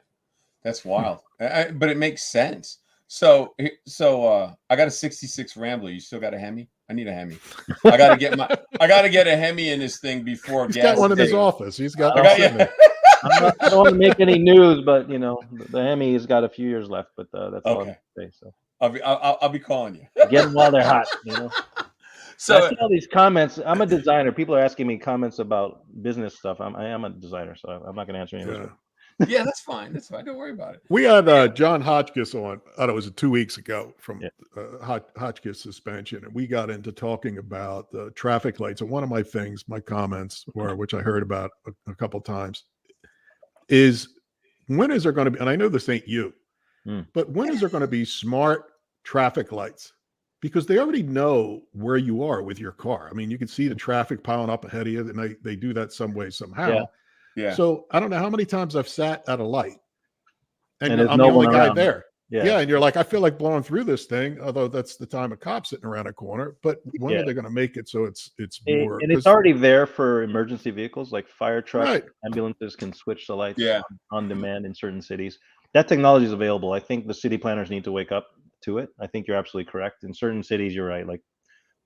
S1: That's wild, but it makes sense. So I got a '66 Rambler. You still got a Hemi? I need a Hemi. I got to get a Hemi in this thing before
S4: He's
S1: gas.
S4: got one in his office. He's got.
S8: I don't want to make any news, but you know, the Hemi has got a few years left. But that's all I'm saying. So
S1: I'll be calling you.
S8: Get them while they're hot. You know. So I see all these comments. I'm a designer. People are asking me comments about business stuff. I am a designer, so I'm not going to answer any of those.
S1: Yeah, that's fine. That's fine. Don't worry about it.
S4: We had John Hotchkiss on, I don't know, it was 2 weeks ago from Hotchkiss Suspension. And we got into talking about traffic lights. And one of my comments which I heard about a couple times, is when is there going to be, and I know this ain't you, but when is there going to be smart traffic lights? Because they already know where you are with your car. I mean, you can see the traffic piling up ahead of you, and they do that some way, somehow.
S1: Yeah.
S4: So I don't know how many times I've sat at a light and
S8: there's
S4: I'm
S8: no
S4: the only
S8: one
S4: guy
S8: around.
S4: there.
S8: Yeah.
S4: And you're like, I feel like blowing through this thing, although that's the time a cop sitting around a corner. But when are they going to make it so it's more?
S8: And it's already there for emergency vehicles like fire trucks, ambulances can switch the lights on demand in certain cities. That technology is available. I think the city planners need to wake up to it. I think you're absolutely correct. In certain cities, you're right. Like,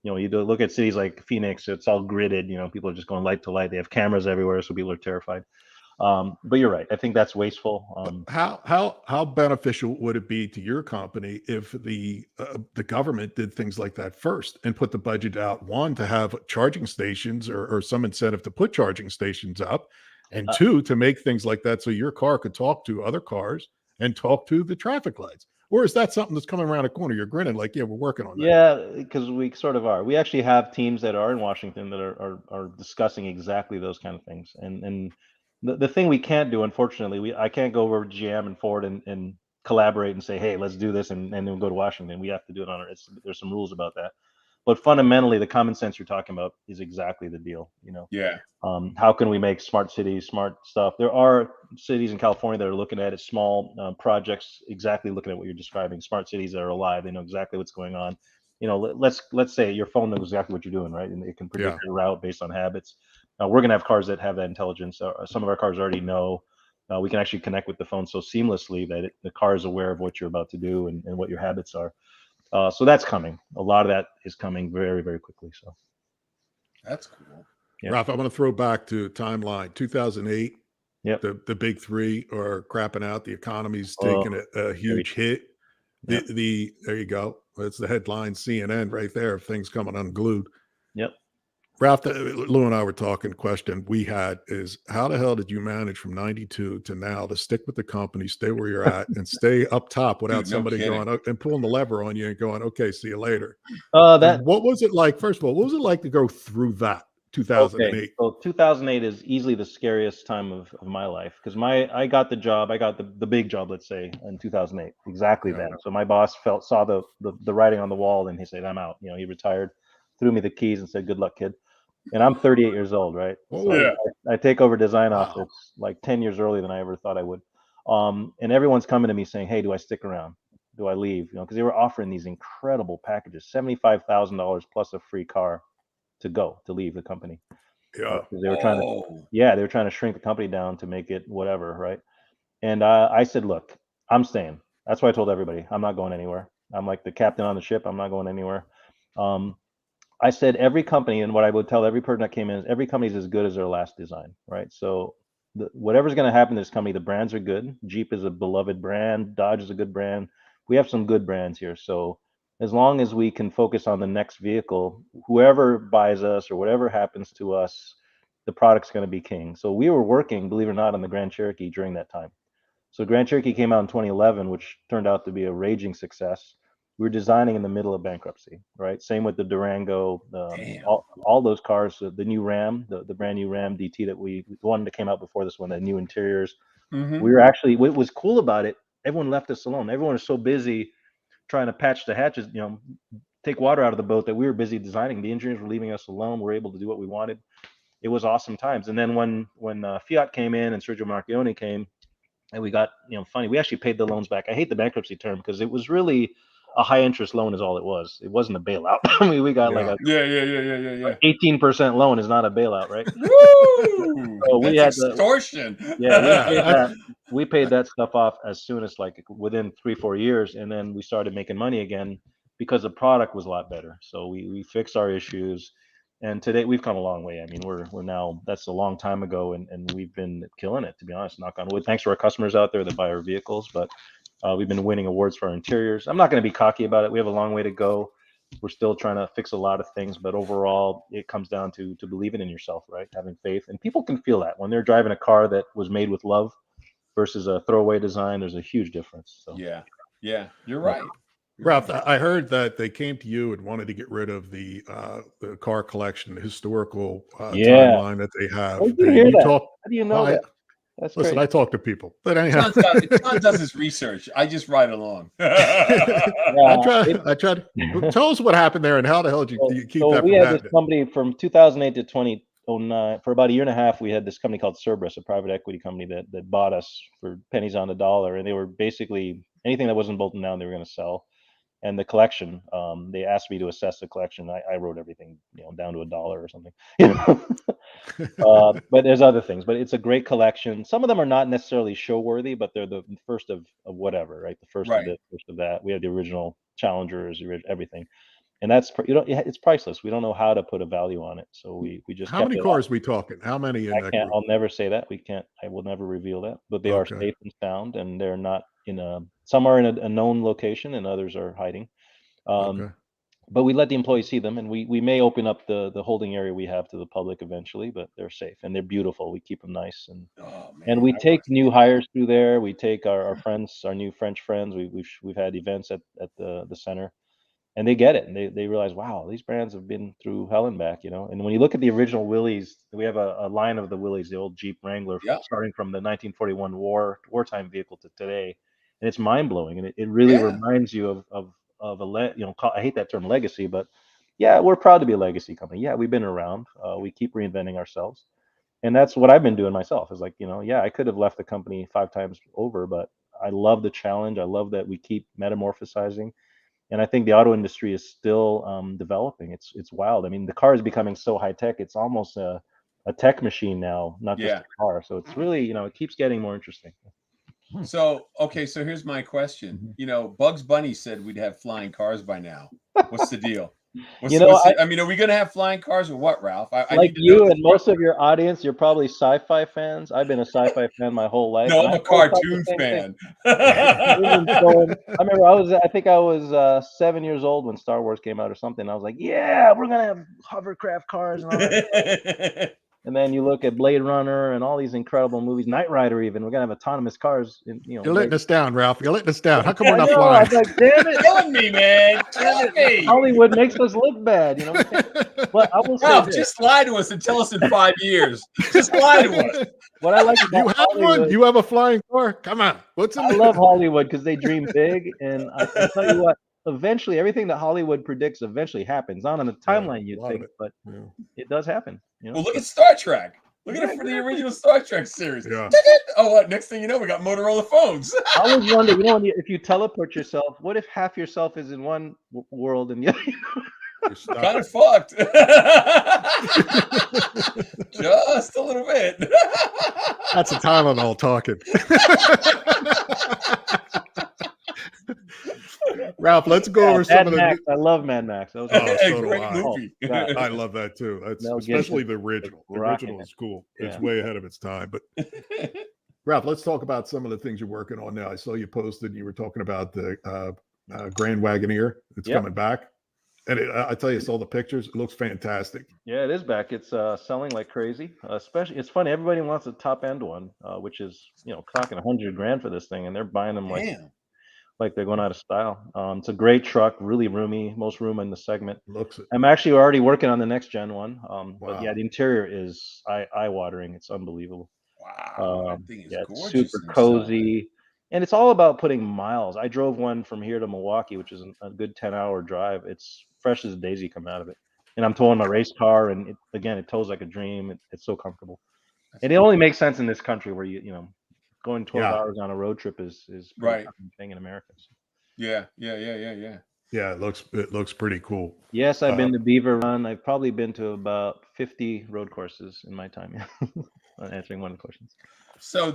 S8: you know, you look at cities like Phoenix, it's all gridded, you know, people are just going light to light. They have cameras everywhere, so people are terrified. But you're right. I think that's wasteful.
S4: How beneficial would it be to your company if the government did things like that first and put the budget out, one, to have charging stations or some incentive to put charging stations up, and two, to make things like that so your car could talk to other cars and talk to the traffic lights? Or is that something that's coming around a corner? You're grinning like, yeah, we're working on that.
S8: Yeah, because we sort of are. We actually have teams that are in Washington that are discussing exactly those kind of things. And the thing we can't do, unfortunately, I can't go over to GM and Ford and collaborate and say, hey, let's do this, and then go to Washington. We have to do it on our. There's some rules about that, but fundamentally, the common sense you're talking about is exactly the deal.
S1: Yeah.
S8: How can we make smart cities, smart stuff? There are cities in California that are looking at it, small projects, exactly looking at what you're describing. Smart cities that are alive. They know exactly what's going on. Let's say your phone knows exactly what you're doing, right? And it can predict your route based on habits. We're going to have cars that have that intelligence. Some of our cars already know. We can actually connect with the phone so seamlessly that the car is aware of what you're about to do and what your habits are. So that's coming. A lot of that is coming very, very quickly. So
S1: that's cool.
S4: Yeah. Ralph, I'm going to throw back to timeline 2008.
S8: Yep.
S4: The big three are crapping out. The economy's taking a huge hit. There you go. That's the headline CNN right there. Things coming unglued.
S8: Yep.
S4: Ralph, Lou and I were talking. Question we had is, how the hell did you manage from 92 to now to stick with the company, stay where you're at, and stay up top without somebody going and pulling the lever on you and going, okay, see you later? What was it like? First of all, what was it like to go through that 2008?
S8: Okay. So 2008 is easily the scariest time of my life, because I got the job. I got the big job, let's say, in 2008. Exactly then. So my boss saw the writing on the wall, and he said, I'm out. He retired, threw me the keys and said, good luck, kid. And I'm 38 years old, right? So I take over design office like 10 years earlier than I ever thought I would. And everyone's coming to me saying, hey, do I stick around? Do I leave? Because they were offering these incredible packages, $75,000 plus a free car to leave the company.
S4: Yeah.
S8: They were trying to shrink the company down to make it whatever, right? And I said, look, I'm staying. That's why I told everybody, I'm not going anywhere. I'm like the captain on the ship. I'm not going anywhere. I said every company, and what I would tell every person that came in is every company is as good as their last design, right? So whatever's going to happen to this company, the brands are good. Jeep is a beloved brand. Dodge is a good brand. We have some good brands here. So as long as we can focus on the next vehicle, whoever buys us or whatever happens to us, the product's going to be king. So we were working, believe it or not, on the Grand Cherokee during that time. So Grand Cherokee came out in 2011, which turned out to be a raging success. We were designing in the middle of bankruptcy, right? Same with the Durango, all those cars, the new Ram, the brand new Ram DT the one that came out before this one, the new interiors.
S1: Mm-hmm.
S8: We were actually, what was cool about it, everyone left us alone. Everyone was so busy trying to patch the hatches, take water out of the boat, that we were busy designing. The engineers were leaving us alone. We were able to do what we wanted. It was awesome times. And then when Fiat came in and Sergio Marchionne came, and we got, funny, we actually paid the loans back. I hate the bankruptcy term because it was really a high interest loan is all it was. It wasn't a bailout. I mean, we got like a 18% loan is not a bailout, right?
S1: Woo! So we had extortion.
S8: We paid that stuff off as soon as like within 3-4 years, and then we started making money again because the product was a lot better. So we fixed our issues, and today we've come a long way. I mean, we're now, that's a long time ago, and we've been killing it, to be honest. Knock on wood. Thanks to our customers out there that buy our vehicles, but we've been winning awards for our interiors. I'm not going to be cocky about it. We have a long way to go. We're still trying to fix a lot of things, but overall, it comes down to believing in yourself, right? Having faith, and people can feel that when they're driving a car that was made with love versus a throwaway design. There's a huge difference. So.
S1: Yeah, you're right.
S4: Ralph, I heard that they came to you and wanted to get rid of the car collection, the historical timeline that they have.
S8: How do you know that?
S4: Listen, I talk to people, but anyhow,
S1: John does his research. I just ride along.
S4: I try to tell us what happened there and how the hell did you keep that.
S8: We had this company from 2008 to 2009 for about a year and a half. We had this company called Cerberus, a private equity company that bought us for pennies on the dollar, and they were basically anything that wasn't bolted down, they were going to sell. And the collection, they asked me to assess the collection. I wrote everything, down to $1 or something. But there's other things. But it's a great collection. Some of them are not necessarily show worthy, but they're the first of whatever, right? The first of this, first of that. We have the original Challengers, everything, and that's it's priceless. We don't know how to put a value on it, so we just.
S4: How many cars we talking? How many?
S8: I'll never say that. We can't. I will never reveal that. But they are safe and sound, and they're not some are in a known location and others are hiding. But we let the employees see them, and we may open up the holding area we have to the public eventually, but they're safe and they're beautiful. We keep them nice, and we take new hires through there. We take our friends, our new French friends. We've had events at the center, and they get it, and they realize, wow, these brands have been through hell and back, And when you look at the original Willys, we have a line of the Willys, the old Jeep Wrangler, starting from the 1941 wartime vehicle to today. and it's mind blowing, and it really
S1: Yeah.
S8: reminds you of I hate that term legacy, but yeah, we're proud to be a legacy company. Yeah, we've been around. We keep reinventing ourselves, and that's what I've been doing myself. Is like, yeah, I could have left the company 5 times over, but I love the challenge. I love that we keep metamorphosizing, and I think the auto industry is still developing. It's wild. I mean, the car is becoming so high tech. It's almost a tech machine now, not just
S1: Yeah.
S8: a car. So it's really, it keeps getting more interesting.
S1: So, okay, so here's my question. Bugs Bunny said we'd have flying cars by now. What's the deal? I mean, are we going to have flying cars or what, Ralph? I
S8: Like
S1: need to
S8: you
S1: know.
S8: and most of your audience, you're probably sci-fi fans. I've been a sci-fi fan my whole life.
S1: No,
S8: and
S1: I'm
S8: I
S1: a
S8: always thought the
S1: cartoon
S8: same thing.
S1: fan.
S8: I remember I think I was 7 years old when Star Wars came out or something. I was like, yeah, we're gonna have hovercraft cars and all that. And then you look at Blade Runner and all these incredible movies, Knight Rider even. We're gonna have autonomous cars.
S4: You're letting us down, Ralph. You're letting us down. How come we're
S8: I
S4: not
S8: know.
S4: flying?
S8: I was like, damn it,
S1: Killing me, man. Killing me.
S8: Hollywood makes us look bad, But I will say
S1: Ralph,
S8: this.
S1: just lie to us and tell us in 5 years. Just lie to us.
S8: What I like about
S4: You have
S8: Hollywood,
S4: one. You have a flying car. Come on. What's in
S8: I
S4: there?
S8: love Hollywood because they dream big, and I tell you what, eventually everything that Hollywood predicts eventually happens. Not on the timeline
S4: a
S8: you'd
S4: lot of
S8: think,
S4: it.
S8: but
S4: Yeah.
S8: it does happen.
S1: Well, look at Star Trek. Look at it for the original Star Trek series.
S4: Yeah.
S1: Oh, what? Next thing you know, we got Motorola phones.
S8: I always wonder, if you teleport yourself, what if half yourself is in one world and the other?
S4: You're stuck.
S1: Kind of fucked. Just a little bit.
S4: That's a Tylenol talking. Ralph, let's go over some of the.
S8: Max. I love Mad Max. That was
S4: So do
S1: Great
S4: I.
S1: movie.
S8: God.
S4: I love that too. That's
S8: Mel Gibson
S4: especially the original. The
S8: rocking
S4: original
S8: it.
S4: is cool. It's
S8: Yeah.
S4: way ahead of its time. But Ralph, let's talk about some of the things you're working on now. I saw you posted. You were talking about the Grand Wagoneer. It's coming back, and I tell you, I saw the pictures. It looks fantastic.
S8: Yeah, it is back. It's selling like crazy. Especially, it's funny. Everybody wants a top end one, which is clocking $100,000 for this thing, and they're buying them like they're going out of style. It's a great truck, really roomy, most room in the segment.
S4: Looks it.
S8: I'm actually already working on the next gen one.
S4: Wow.
S8: But yeah, the interior is eye watering. It's unbelievable.
S1: Wow, that thing is
S8: It's
S1: gorgeous.
S8: super cozy, and it's all about putting miles. I drove one from here to Milwaukee, which is a good 10-hour drive. It's fresh as a daisy coming out of it, and I'm towing my race car, and it tows like a dream. It's so comfortable, and it only makes sense in this country where going 12 hours on a road trip is
S1: right
S8: thing in America. So.
S1: Yeah.
S4: Yeah, it looks pretty cool.
S8: Yes, I've been to Beaver Run. I've probably been to about 50 road courses in my time. Answering one of the questions.
S1: So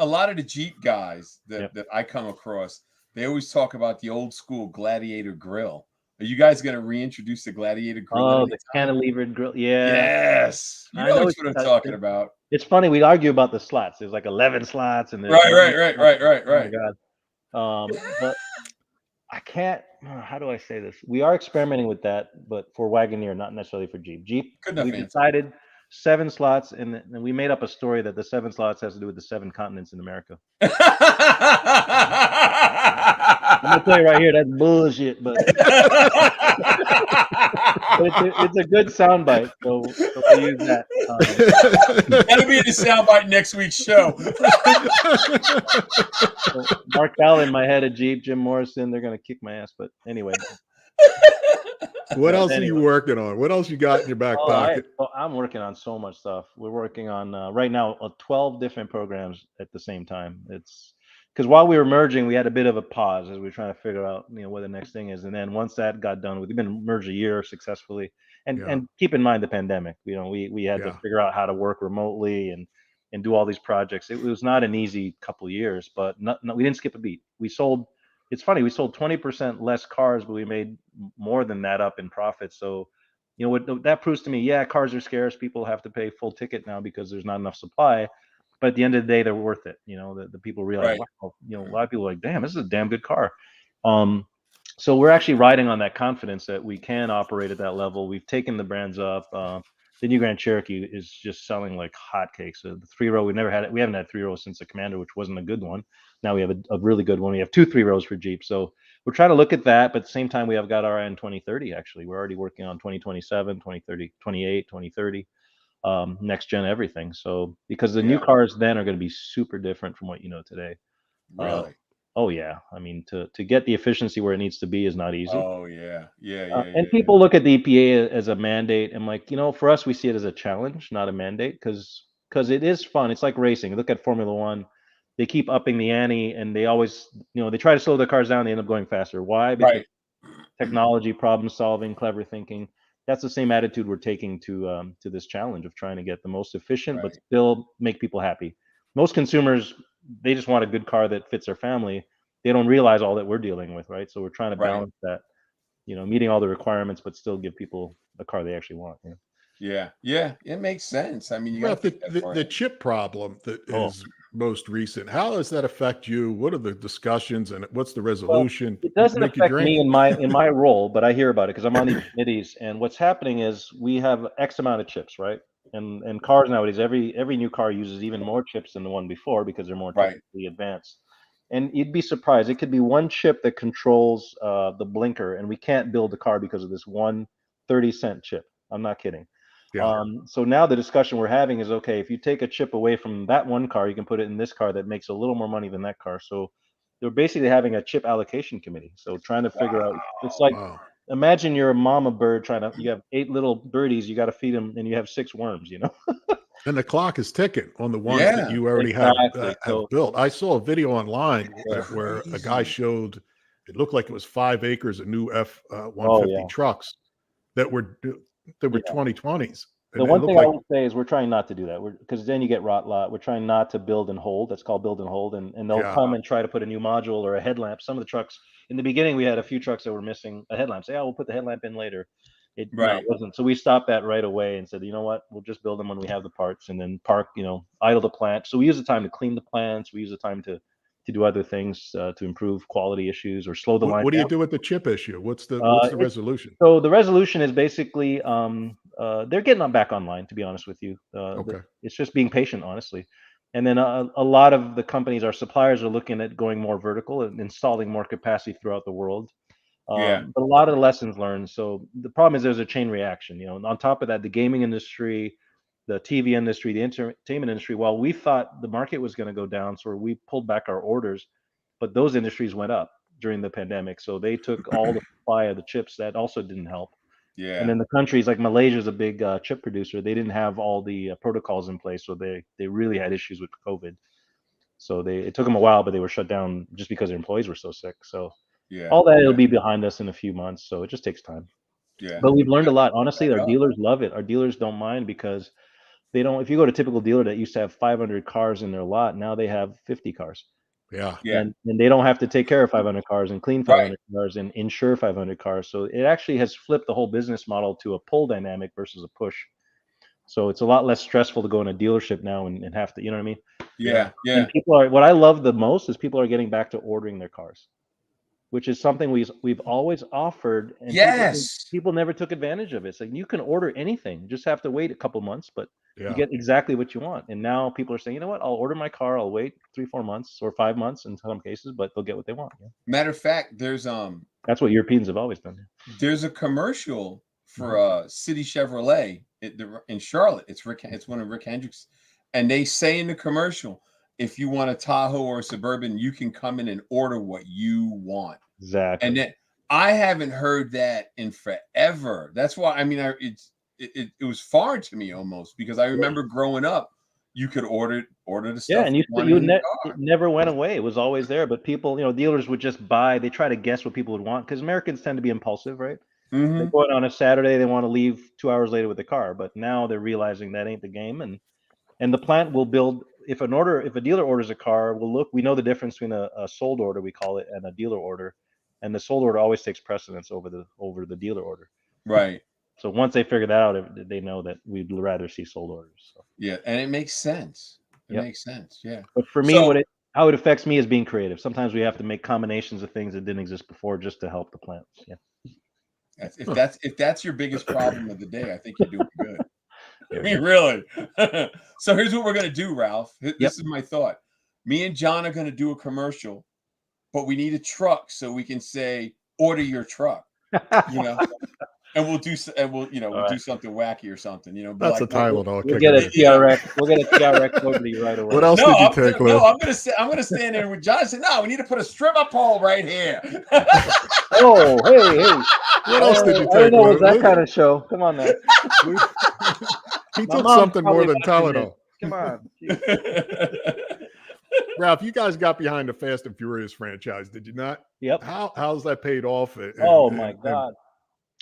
S1: a lot of the Jeep guys that I come across, they always talk about the old school Gladiator grill. Are you guys going to reintroduce the Gladiator grill?
S8: Oh, the cantilevered grill. Yeah.
S1: Yes. You know what I'm talking about.
S8: It's funny. We argue about the slots. There's like 11 slots. And
S1: right.
S8: Oh my God. But I can't. How do I say this? We are experimenting with that, but for Wagoneer, not necessarily for Jeep. Jeep, we decided 7 slots, and we made up a story that the 7 slots has to do with the 7 continents in America. I'm gonna tell you right here, that's bullshit, but it's a good soundbite, so we use that.
S1: That'll be in the soundbite next week's show.
S8: So Mark Allen, my head of Jeep, Jim Morrison, they're gonna kick my ass, but anyway.
S4: What else are you working on? What else you got in your back pocket?
S8: I'm working on so much stuff. We're working on right now 12 different programs at the same time. It's because while we were merging, we had a bit of a pause as we were trying to figure out what the next thing is. And then once that got done, we've been merged a year successfully. And keep in mind the pandemic. We had to figure out how to work remotely and do all these projects. It was not an easy couple of years, but we didn't skip a beat. It's funny, we sold 20% less cars, but we made more than that up in profits. So, what that proves to me, cars are scarce. People have to pay full ticket now because there's not enough supply. But at the end of the day, they're worth it. The people realize, wow, a lot of people are like, damn, this is a damn good car. So we're actually riding on that confidence that we can operate at that level. We've taken the brands up. The new Grand Cherokee is just selling like hotcakes. The 3-row, we haven't had 3-row since the Commander, which wasn't a good one. Now we have a really good one. We have 2 3-rows for Jeep. So we're trying to look at that, but at the same time, we have got our eye on 2030. Actually, we're already working on 2027, 2030, 28, 2030, next gen everything. So because the new cars then are going to be super different from what you know today.
S1: Really?
S8: Oh yeah, I mean to get the efficiency where it needs to be is not easy.
S1: Oh yeah, yeah, yeah,
S8: And
S1: yeah.
S8: people look at the EPA as a mandate, and like for us, we see it as a challenge, not a mandate, because it is fun. It's like racing. Look at Formula One; they keep upping the ante, and they always they try to slow the cars down. They end up going faster. Why? Because
S1: Right,
S8: technology, problem solving, clever thinking. That's the same attitude we're taking to this challenge of trying to get the most efficient, but
S1: right,
S8: still make people happy. Most consumers, they just want a good car that fits their family. They don't realize all that we're dealing with, right? So we're trying to
S1: right.
S8: balance that, meeting all the requirements, but still give people a car they actually want.
S1: Yeah, yeah. It makes sense. I mean, you got to
S4: Ralph,
S1: think that
S4: the
S1: far.
S4: chip problem that
S8: Oh,
S4: is most recent, how does that affect you? What are the discussions and what's the
S8: well,
S4: resolution?
S8: it doesn't
S4: Make you
S8: affect me
S4: drink?
S8: in my role, but I hear about it because I'm on these committees. And what's happening is we have X amount of chips, right? And cars nowadays, every new car uses even more chips than the one before because they're more
S1: Right,
S8: technically advanced. And you'd be surprised. It could be one chip that controls the blinker, and we can't build the car because of this one 30-cent chip. I'm not kidding.
S4: Yeah.
S8: So now the discussion we're having is, okay, if you take a chip away from that one car, you can put it in this car that makes a little more money than that car. So they're basically having a chip allocation committee. So trying to figure out, it's like,
S4: Wow.
S8: imagine you're a mama bird you have 8 little birdies, you got to feed them, and you have 6 worms.
S4: And the clock is ticking on the ones that
S1: yeah.
S4: you already
S8: Exactly.
S4: have
S8: So
S4: built. I saw a video online
S8: yeah.
S4: where a guy
S1: Crazy.
S4: showed it looked like it was 5 acres of new F
S8: Oh
S4: 150
S8: yeah.
S4: trucks that were 2020s,
S8: The
S4: and it
S8: one
S4: looked
S8: thing I
S4: like
S8: would say is we're trying not to do that. Because then you get rot lot. We're trying not to build and hold. That's called build and hold. And they'll
S4: yeah,
S8: come and try to put a new module or a headlamp. Some of the trucks in the beginning, we had a few trucks that were missing a headlamp. Say, oh, we'll put the headlamp in later. It
S1: Right,
S8: wasn't. So we stopped that right away and said, you know what? We'll just build them when we have the parts, and then idle the plant. So we use the time to clean the plants. We use the time to do other things to improve quality issues or slow the line
S4: what do you
S8: down.
S4: do with the chip issue? What's
S8: Uh,
S4: the
S8: it,
S4: resolution?
S8: so the resolution is basically they're getting them back online. To be honest with you,
S4: Okay,
S8: it's just being patient, honestly. And then a lot of the companies, our suppliers, are looking at going more vertical and installing more capacity throughout the world.
S1: yeah,
S8: But a lot of the lessons learned. So the problem is there's a chain reaction. And on top of that, the gaming industry, the TV industry, the entertainment industry. While we thought the market was going to go down, so we pulled back our orders, but those industries went up during the pandemic. So they took all the supply of the chips. That also didn't help. And
S1: yeah,
S8: then the countries like Malaysia is a big chip producer. They didn't have all the protocols in place, so they really had issues with COVID. So it took them a while, but they were shut down just because their employees were so sick. So
S1: yeah,
S8: all that it'll
S1: yeah,
S8: be behind us in a few months. So it just takes time.
S1: yeah.
S8: But we've learned a lot.
S1: Back
S8: Honestly, our
S1: up.
S8: dealers love it. Our dealers don't mind because they don't. If you go to a typical dealer that used to have 500 cars in their lot, now they have 50 cars.
S4: yeah.
S1: Yeah,
S8: And they don't have to take care of 500 cars and clean
S1: right.
S8: 500 cars and insure 500 cars. So it actually has flipped the whole business model to a pull dynamic versus a push. So it's a lot less stressful to go in a dealership now and have to, you know what I mean?
S4: Yeah.
S1: Yeah, yeah.
S8: And what I love the most is people are getting back to ordering their cars, which is something we've always offered, and
S1: Yes.
S8: people never took advantage of it. It's like you can order anything, you just have to wait a couple months, but you
S4: Yeah.
S8: get exactly what you want. And now people are saying, you know what, I'll order my car, I'll wait 3-4 months or 5 months in some cases, but they'll get what they want. Yeah.
S1: Matter of fact,
S8: That's what Europeans have always done.
S1: there's a commercial for
S8: Mhm.
S1: City Chevrolet in Charlotte. It's one of Rick Hendrick's, and they say in the commercial, if you want a Tahoe or a Suburban, you can come in and order what you want.
S8: Exactly.
S1: And then I haven't heard that in forever. That's why I mean, it was foreign to me almost because I remember growing up, you could order the
S8: Yeah,
S1: stuff
S8: and
S1: you wanted in the
S8: it
S1: car.
S8: never went away. It was always there, but people, dealers would just buy. They try to guess what people would want because Americans tend to be impulsive, right? They
S1: Hmm.
S8: go out on a Saturday, they want to leave 2 hours later with the car, but now they're realizing that ain't the game, and the plant will build. If a dealer orders a car, we know the difference between a sold order, we call it, and a dealer order, and the sold order always takes precedence over the dealer order.
S1: Right.
S8: So once they figure that out, they know that we'd rather see sold orders. So,
S1: Yeah, and it makes sense. It
S8: yep.
S1: makes sense. Yeah.
S8: But for me,
S1: So
S8: how it affects me is being creative. Sometimes we have to make combinations of things that didn't exist before just to help the plants. Yeah.
S1: if that's your biggest problem of the day, I think you're doing good. I
S8: There we
S1: mean,
S8: go.
S1: really. So here's what we're gonna do, Ralph.
S8: Yep.
S1: This is my thought. Me and John are gonna do a commercial, but we need a truck so we can say, order your truck. You know, And we'll do we'll
S8: right.
S1: do something wacky or something, be
S4: That's a
S1: like,
S4: Tylenol.
S8: We'll
S4: kicking
S8: get a
S4: in.
S8: TRX. We'll get a TRX over to you right away.
S4: What else
S1: no,
S4: did you
S1: I'm
S4: take,
S1: gonna,
S4: Lou?
S1: no, I'm gonna stand there with John and say, no, we need to put a stripper pole right here.
S8: Oh, hey.
S4: What else did you
S8: I didn't
S4: take,
S8: know it was
S4: Lou?
S8: that kind of show. Come on now.
S4: He
S8: My
S4: took
S8: mom's
S4: something more
S8: probably
S4: than
S8: watching this.
S4: Tylenol.
S8: Come on. Jeez.
S4: Ralph, you guys got behind the Fast and Furious franchise, did you not?
S8: Yep.
S4: How's that paid off?
S8: Oh my God.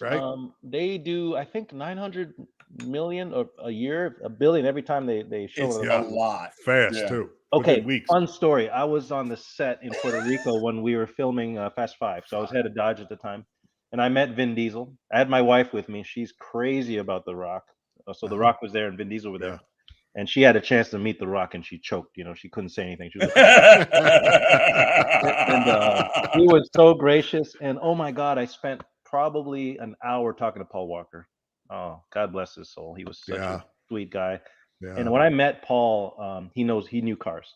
S4: Right?
S8: They do, I think, 900 million or a year, a billion every time they show
S1: It's
S8: it.
S1: a lot.
S4: Fast
S1: Yeah.
S4: too.
S8: Okay,
S4: Within weeks.
S8: fun story. I was on the set in Puerto Rico when we were filming Fast 5. So I was head of Dodge at the time. And I met Vin Diesel. I had my wife with me. She's crazy about The Rock. So The Rock was there and Vin Diesel were there.
S4: Yeah.
S8: And she had a chance to meet The Rock and she choked. She couldn't say anything. She was like, and he was so gracious. And oh my God, I spent probably an hour talking to Paul Walker. Oh, God bless his soul. He was such a sweet guy.
S4: Yeah.
S8: And when I met Paul, he knew cars.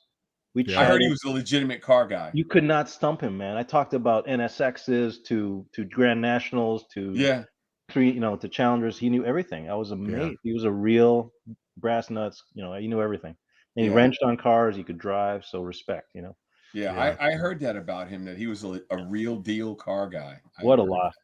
S1: I heard he was a legitimate car guy.
S8: You could not stump him, man. I talked about NSXs to Grand Nationals to to Challengers. He knew everything. I was amazed.
S4: Yeah.
S8: He was a real brass nuts. He knew everything. And he wrenched on cars. He could drive. So respect.
S1: Yeah. I heard that about him, that he was a real deal car guy.
S8: What a loss.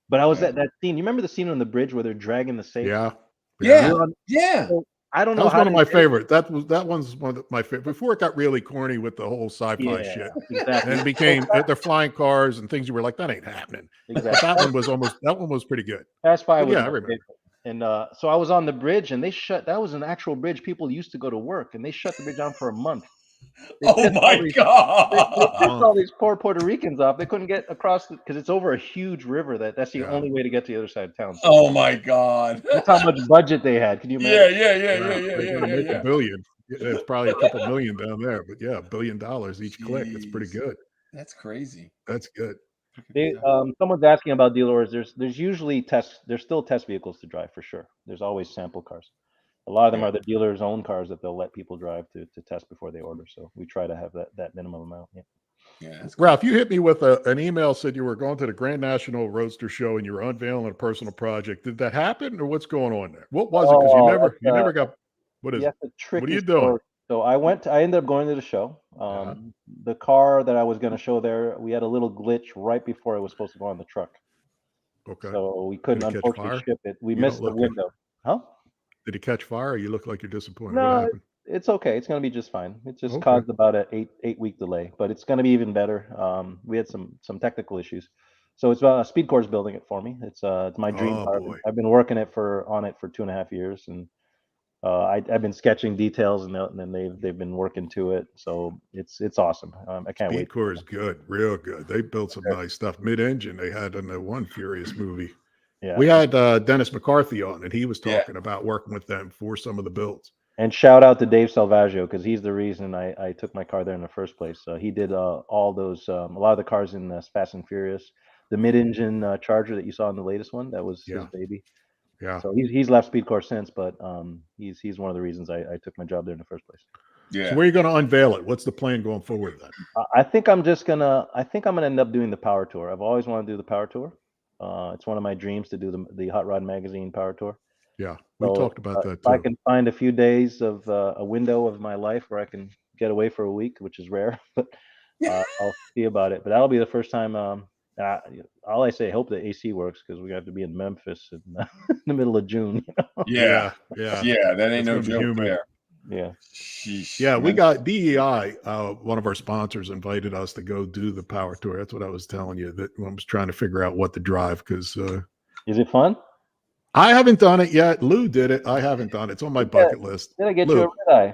S8: But I was at that scene. You remember the scene on the bridge where they're dragging the safe?
S1: Yeah.
S8: So, I don't know.
S4: That was one of my favorite. That one's one of my favorite. Before it got really corny with the whole sci-fi shit,
S8: exactly.
S4: and it became they're flying cars and things. You were like, that ain't happening.
S8: Exactly.
S4: That one was pretty good.
S8: Fast 5 was
S4: I remember.
S8: And so I was on the bridge, and that was an actual bridge. People used to go to work, and they shut the bridge down for a month.
S1: Oh my God!
S8: They pissed all these poor Puerto Ricans off. They couldn't get across because it's over a huge river. That's the only way to get to the other side of town. So
S1: oh my God!
S8: That's how much budget they had. Can you imagine?
S4: Yeah. $1 billion. It's probably a couple million down there, but $1 billion each click. That's pretty good.
S1: That's crazy.
S4: That's good.
S8: Someone's asking about dealers. There's usually tests. There's still test vehicles to drive for sure. There's always sample cars. A lot of them are the dealer's own cars that they'll let people drive to test before they order. So we try to have that minimum amount.
S1: Yeah.
S4: Ralph, you hit me with an email, said you were going to the Grand National Roadster Show and you were unveiling a personal project. Did that happen, or what's going on there? What was it? Because you never got. What is it? What are you doing?
S8: So I ended up going to the show. The car that I was going to show there, we had a little glitch right before it was supposed to go on the truck.
S4: Okay.
S8: So we couldn't unfortunately ship it. We missed the window. Huh?
S4: Did it catch fire? You look like you're disappointed.
S8: No,
S4: what happened?
S8: It's okay. It's going to be just fine. It just caused about an eight-week delay, but it's going to be even better. We had some technical issues. So it's Speed Core's building it for me. It's my dream car.
S4: Boy.
S8: I've been working on it for 2.5 years, and I've been sketching details, and then they've been working to it. So it's awesome. I can't wait.
S4: Speed Core is good, real good. They built some nice stuff. Mid-engine, they had in the one Furious movie.
S8: Yeah.
S4: We had Dennis McCarthy on, and he was talking about working with them for some of the builds.
S8: And shout out to Dave Salvaggio, because he's the reason I took my car there in the first place. He did all those, a lot of the cars in Fast and Furious. The mid-engine Charger that you saw in the latest one, that was his baby.
S4: Yeah.
S8: So he's left Speedcore since, but he's one of the reasons I took my job there in the first place.
S1: Yeah.
S4: So where are you going to unveil it? What's the plan going forward then?
S8: I think I'm gonna end up doing the Power Tour. I've always wanted to do the Power Tour. It's one of my dreams to do the Hot Rod Magazine Power Tour.
S4: Yeah, we talked about that
S8: If I
S4: too.
S8: can find a few days of a window of my life where I can get away for a week, which is rare, but I'll see about it. But that'll be the first time. All I say, hope the AC works, because we have to be in Memphis in the middle of June.
S1: Yeah. That ain't no joke there.
S8: Yeah.
S1: Sheesh,
S4: Yeah, we got DEI, one of our sponsors, invited us to go do the Power Tour. That's what I was telling you, that I was trying to figure out what to drive, because
S8: Is it fun?
S4: I haven't done it yet. Lou did it. I haven't done it. It's on my bucket list.
S8: Did I get you a red eye?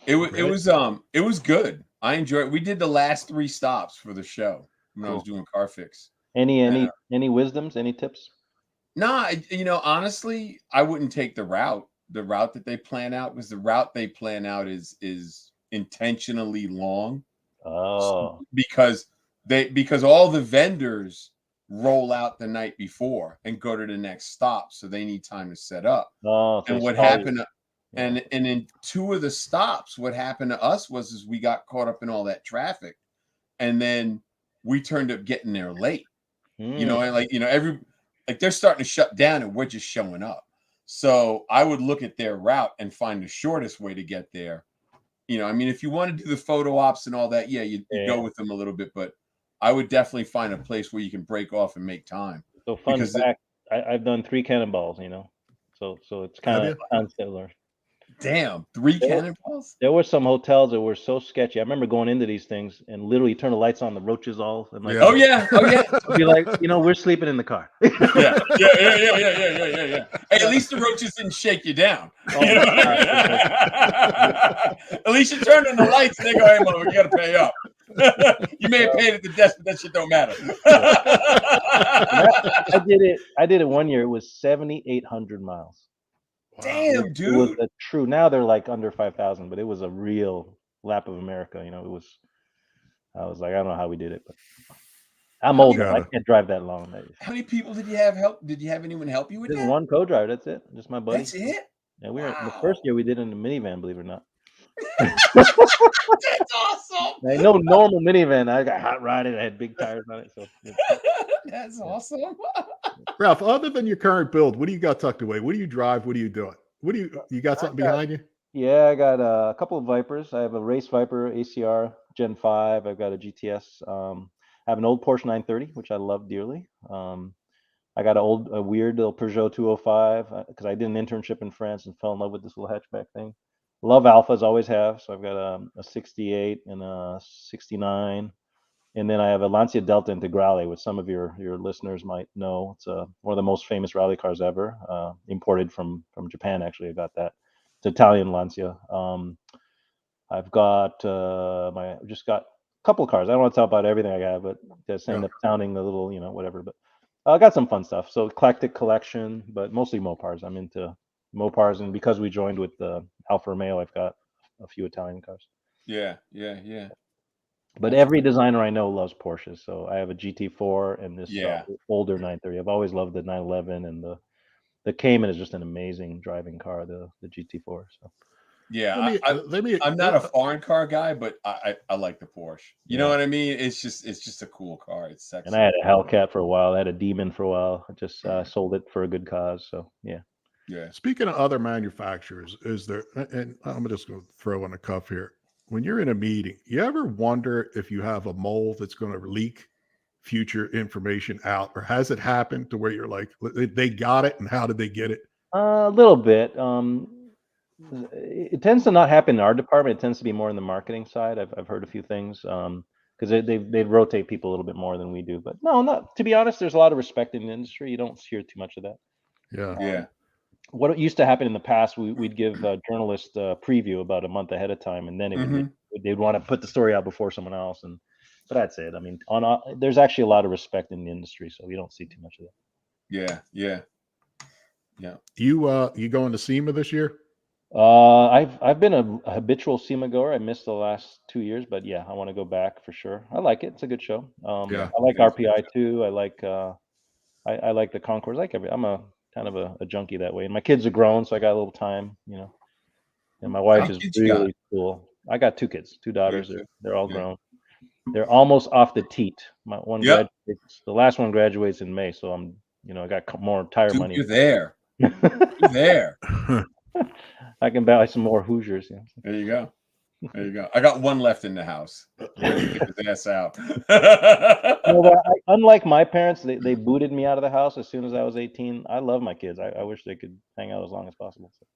S1: It was good. I enjoyed it. We did the last 3 stops for the show when I was doing car fix.
S8: Any wisdoms? Any tips?
S1: Nah, honestly, I wouldn't take the route that they plan out, because the route they plan out is intentionally long.
S8: Oh,
S1: Because all the vendors roll out the night before and go to the next stop, so they need time to set up.
S8: Oh, so
S1: and what happened, and in 2 of the stops, what happened to us was we got caught up in all that traffic, and then we turned up getting there late. And like they're starting to shut down and we're just showing up. So I would look at their route and find the shortest way to get there. You know, I mean, if you want to do the photo ops and all that, you go with them a little bit, but I would definitely find a place where you can break off and make time.
S8: So fun fact, I've done 3 cannonballs, you know, so it's kind of similar.
S1: Damn, 3 cannonballs?
S8: There were some hotels that were so sketchy. I remember going into these things and literally turn the lights on, the roaches all. And like,
S1: oh yeah.
S8: Be like, you know, we're sleeping in the car.
S1: Yeah. Hey, at least the roaches didn't shake you down.
S8: Oh,
S1: you know at least you turned on the lights and they go, hey, mother, you got to pay up. You may have paid at the desk, but that shit don't matter.
S8: I did it one year. It was 7,800 miles.
S1: Damn, dude.
S8: It was a true. Now they're like under 5,000, but it was a real lap of America. You know, it was. I was like, I don't know how we did it, but I'm old. I can't drive that long.
S1: How many people did you have help? Did you have anyone help you with that?
S8: One co-driver. That's it. Just my buddy.
S1: That's it.
S8: Yeah, we were the first year we did it in a minivan. Believe it or not.
S1: That's awesome.
S8: No normal minivan. I got hot rodded. I had big tires on it. So
S1: that's awesome.
S4: Ralph, other than your current build, what do you got tucked away? What do you drive? What are you doing? You got something behind you?
S8: Yeah, I got a couple of Vipers. I have a race Viper ACR Gen 5. I've got a GTS. I have an old Porsche 930, which I love dearly. I got a weird little Peugeot 205 because I did an internship in France and fell in love with this little hatchback thing. Love Alphas, always have. So I've got a 68 and a 69. And then I have a Lancia Delta Integrale, which some of your listeners might know. It's one of the most famous rally cars ever, imported from Japan. Actually, I got that. It's Italian Lancia. I've got just got a couple of cars. I don't want to talk about everything I got, but just end up sounding a little, whatever. But I got some fun stuff. So eclectic collection, but mostly Mopars. I'm into Mopars, and because we joined with Alfa Romeo, I've got a few Italian cars.
S1: Yeah.
S8: But every designer I know loves Porsches. So I have a GT4 and this older 930. I've always loved the 911, and the Cayman is just an amazing driving car, the GT4. So
S1: yeah, I'm not a foreign car guy, but I like the Porsche. You know what I mean? It's just a cool car. It's sexy.
S8: And I had a Hellcat for a while. I had a Demon for a while. I just sold it for a good cause. So yeah.
S4: Speaking of other manufacturers, is there? And I'm just going to throw in a cuff here. When you're in a meeting, you ever wonder if you have a mole that's going to leak future information out, or has it happened to where you're like, they got it, and how did they get it?
S8: A little bit. It tends to not happen in our department. It tends to be more in the marketing side. I've heard a few things because they rotate people a little bit more than we do. But no, not to be honest. There's a lot of respect in the industry. You don't hear too much of that.
S4: Yeah.
S8: What used to happen in the past, we'd give journalists a preview about a month ahead of time, and then they'd want to put the story out before someone else. But that's it. I mean, there's actually a lot of respect in the industry, so we don't see too much of that.
S1: Yeah.
S4: You going to SEMA this year?
S8: I've been a habitual SEMA goer. I missed the last 2 years, but yeah, I want to go back for sure. I like it. It's a good show. I like RPI too. I like I like the concourse. I'm a kind of a junkie that way. And my kids are grown, so I got a little time, And my wife is really cool. I got 2 kids, 2 daughters. They're all grown. They're almost off the teat. The last one graduates in May, so I got more tire money.
S1: You're there. You're there.
S8: I can buy some more Hoosiers. Yeah.
S1: There you go. I got one left in the house. Get his ass out.
S8: Unlike my parents, they booted me out of the house as soon as I was 18. I love my kids. I wish they could hang out as long as possible. So.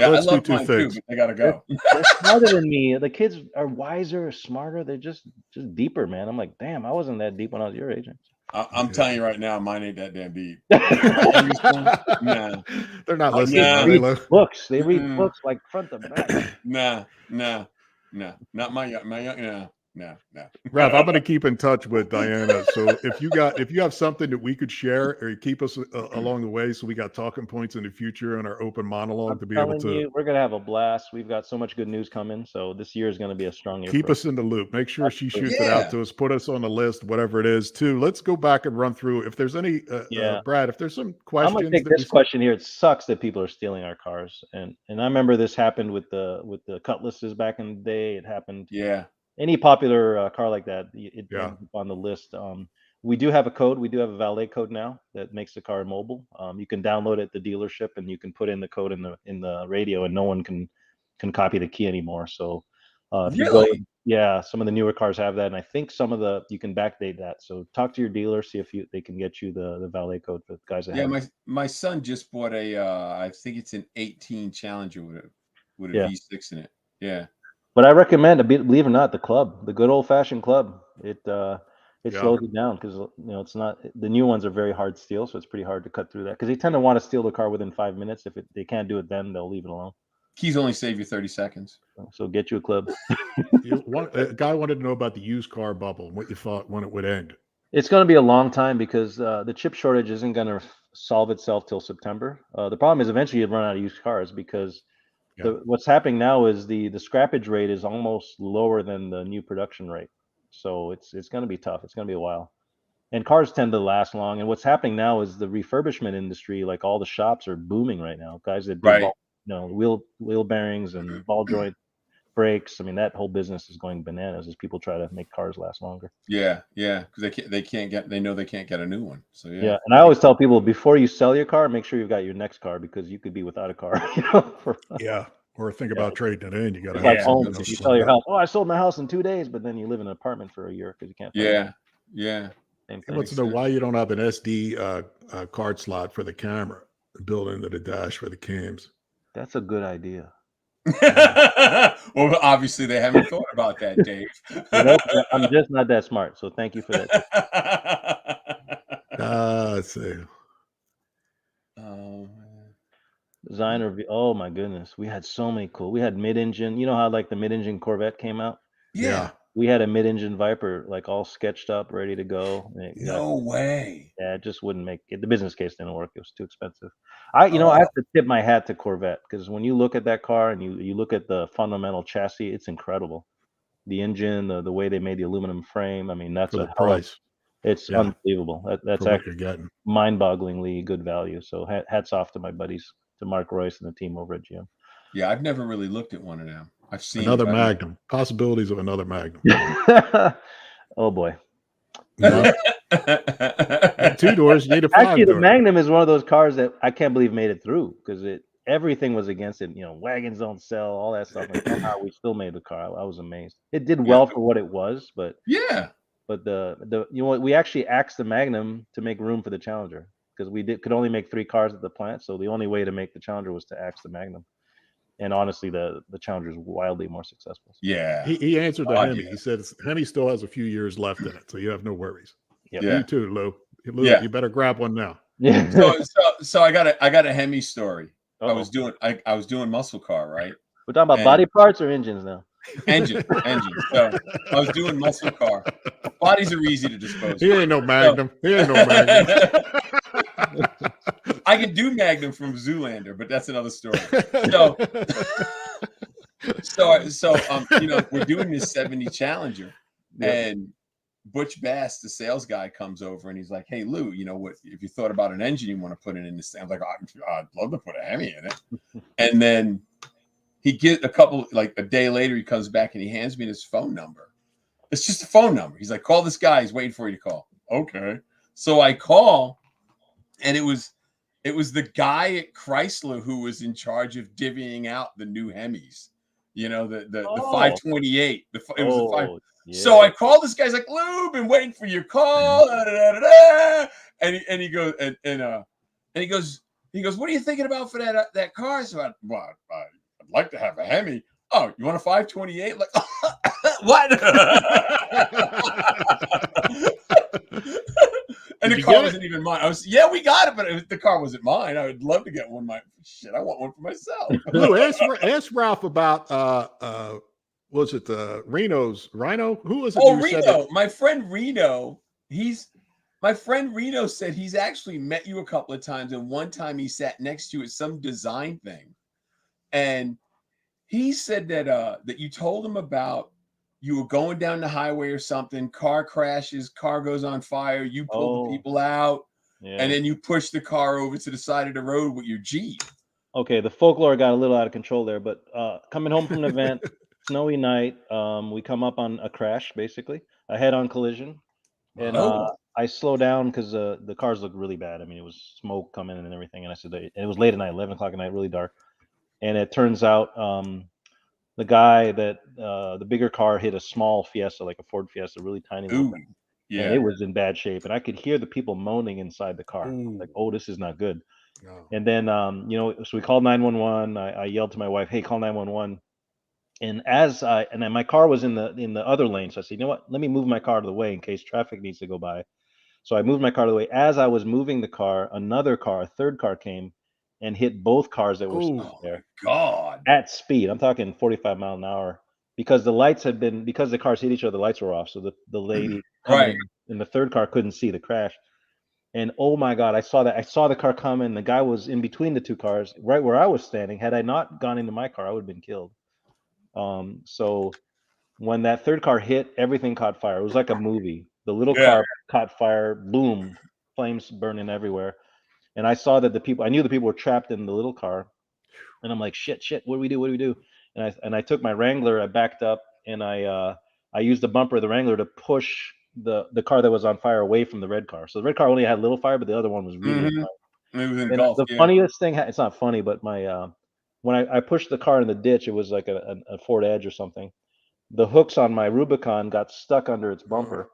S1: I love mine too, but they gotta go.
S8: They're smarter than me. The kids are wiser, smarter. They're just deeper, man. I'm like, damn, I wasn't that deep when I was your age.
S1: I'm telling you right now, mine ain't that damn deep.
S4: Nah. They're not listening.
S8: They read books. They read books like front to back.
S1: Nah. Not my young. No.
S4: Ralph, I'm going to keep in touch with Diana. So if you have something that we could share or keep us along the way, so we got talking points in the future on our open monologue to be able to.
S8: We're going to have a blast. We've got so much good news coming. So this year is going to be a strong year.
S4: Keep us in the loop. Make sure she shoots it out to us. Put us on the list, whatever it is. Too. Let's go back and run through. If there's any, Brad, if there's some questions.
S8: I'm going to take this question here. It sucks that people are stealing our cars, and I remember this happened with the Cutlasses back in the day. It happened.
S1: Yeah.
S8: Any popular car like that, it on the list. We do have a code. We do have a valet code now that makes the car mobile. You can download it at the dealership, and you can put in the code in the radio, and no one can copy the key anymore. So if you go,
S1: Really?
S8: yeah, some of the newer cars have that, and I think some of you can backdate that. So talk to your dealer, see if they can get you the valet code for the guys that
S1: Yeah,
S8: have it.
S1: my son just bought a I think it's an 18 Challenger with a
S8: Yeah.
S1: V6 in it. Yeah.
S8: But I recommend, believe it or not, the club, the good old fashioned club. It
S4: Yeah.
S8: slows you down because it's not, the new ones are very hard steel, so it's pretty hard to cut through that because they tend to want to steal the car within 5 minutes. If they can't do it, then they'll leave it alone.
S1: Keys only save you 30 seconds.
S8: So get you a club.
S4: A guy wanted to know about the used car bubble and what you thought when it would end.
S8: It's going to be a long time because the chip shortage isn't going to solve itself till September. The problem is eventually you'd run out of used cars because what's happening now is the scrappage rate is almost lower than the new production rate. So it's going to be tough. It's going to be a while. And cars tend to last long. And what's happening now is the refurbishment industry, like all the shops are booming right now. Guys that do wheel bearings and ball joint brakes. I mean, that whole business is going bananas as people try to make cars last longer.
S1: Yeah, because they know they can't get a new one. So yeah.
S8: And I always tell people before you sell your car, make sure you've got your next car because you could be without a car.
S4: Or think about trading it in. You got to
S8: like homes. If you sell your house, I sold my house in 2 days, but then you live in an apartment for a year because you can't.
S1: Yeah.
S4: He wants to know why you don't have an SD card slot for the camera built into the dash for the cams.
S8: That's a good idea.
S1: Well, obviously they haven't thought about that, Dave.
S8: I'm just not that smart, so thank you for
S4: that. Let's see.
S8: Designer. Oh my goodness, we had so many cool. We had mid-engine. You know how like the mid-engine Corvette came out?
S1: Yeah.
S8: We had a mid-engine Viper, like all sketched up, ready to go.
S1: No way.
S8: Yeah, it just wouldn't make it. The business case didn't work. It was too expensive. I have to tip my hat to Corvette because when you look at that car and you look at the fundamental chassis, it's incredible. The engine, the way they made the aluminum frame. I mean, that's
S4: a price.
S8: It's unbelievable. That's actually mind-bogglingly good value. So hats off to my buddies, to Mark Royce and the team over at GM.
S1: Yeah, I've never really looked at one of them. I've seen
S4: another Magnum. Possibilities of another Magnum.
S8: Oh boy.
S4: No. 2 doors, you need a 5
S8: Actually,
S4: door.
S8: the Magnum is one of those cars that I can't believe made it through because everything was against it. Wagons don't sell, all that stuff. And somehow we still made the car. I was amazed. It did well for what it was, but we actually axed the Magnum to make room for the Challenger because we could only make 3 cars at the plant. So the only way to make the Challenger was to axe the Magnum. And honestly, the Challenger is wildly more successful.
S1: Yeah.
S4: He answered the Hemi. Yeah. He said Hemi still has a few years left in it, so you have no worries.
S8: Yep.
S4: You too, Lou. You better grab one now.
S8: Yeah.
S1: So I got a Hemi story. I was doing muscle car, right?
S8: We're talking about body parts or engines now?
S1: Engine. So I was doing muscle car. Bodies are easy to dispose of.
S4: He ain't no Magnum.
S1: I can do Magnum from Zoolander, but that's another story. So we're doing this 70 Challenger, and Butch Bass, the sales guy, comes over and he's like, "Hey Lou, what? If you thought about an engine you want to put in this?" I'm like, "I'd love to put a Hemi in it." And then he gets a day later, he comes back and he hands me his phone number. It's just a phone number. He's like, "Call this guy. He's waiting for you to call." Okay. So I call, and it was the guy at Chrysler who was in charge of divvying out the new Hemis. The 528. It was the 5. Yeah. So I called this guy. He's like, "Lou, been waiting for your call." And he goes and he goes, "What are you thinking about for that car?" So I'd like to have a Hemi. "Oh, you want a 528? Like, what? And the car wasn't even mine. We got it, but the car wasn't mine. I would love to get one. I want one for myself.
S4: Lou, ask Ralph about was it Reno's Rhino? Who was it?
S1: Oh, Reno. My friend Reno. My friend Reno said he's actually met you a couple of times, and one time he sat next to you at some design thing, and he said that you told him about you were going down the highway or something, car crashes, car goes on fire, you pull the people out, and then you push the car over to the side of the road with your Jeep.
S8: Okay, the folklore got a little out of control there, but coming home from an event, snowy night, we come up on a crash, basically, a head-on collision. And I slow down because the cars looked really bad. I mean, it was smoke coming in and everything. And I said, and it was late at night, 11 o'clock at night, really dark. And it turns out the guy that the bigger car hit a small Fiesta, like a Ford Fiesta, really tiny little
S1: Ooh,
S8: thing.
S1: yeah.
S8: And it was in bad shape. And I could hear the people moaning inside the car.
S4: Ooh.
S8: Like, oh, this is not good.
S4: No.
S8: And then, so we called 911. I yelled to my wife, hey, call 911. And then my car was in the other lane. So I said, you know what? Let me move my car out of the way in case traffic needs to go by. So I moved my car out of the way. As I was moving the car, another car, a third car came and hit both cars that were stuck there
S1: God.
S8: at speed. I'm talking 45 mile an hour because because the cars hit each other, the lights were off. So the lady coming in the third car couldn't see the crash. And oh my God, I saw that. I saw the car come and the guy was in between the two cars right where I was standing. Had I not gone into my car, I would have been killed. So when that third car hit, everything caught fire. It was like a movie. The little car caught fire, boom, flames burning everywhere. And I saw that I knew the people were trapped in the little car. And I'm like, shit, what do we do? What do we do? And I took my Wrangler, I backed up, and I used the bumper of the Wrangler to push the car that was on fire away from the red car. So the red car only had little fire, but the other one was really on fire.
S1: It was
S8: And
S1: engulfed,
S8: the funniest thing, it's not funny, but my when I pushed the car in the ditch, it was like a Ford Edge or something. The hooks on my Rubicon got stuck under its bumper.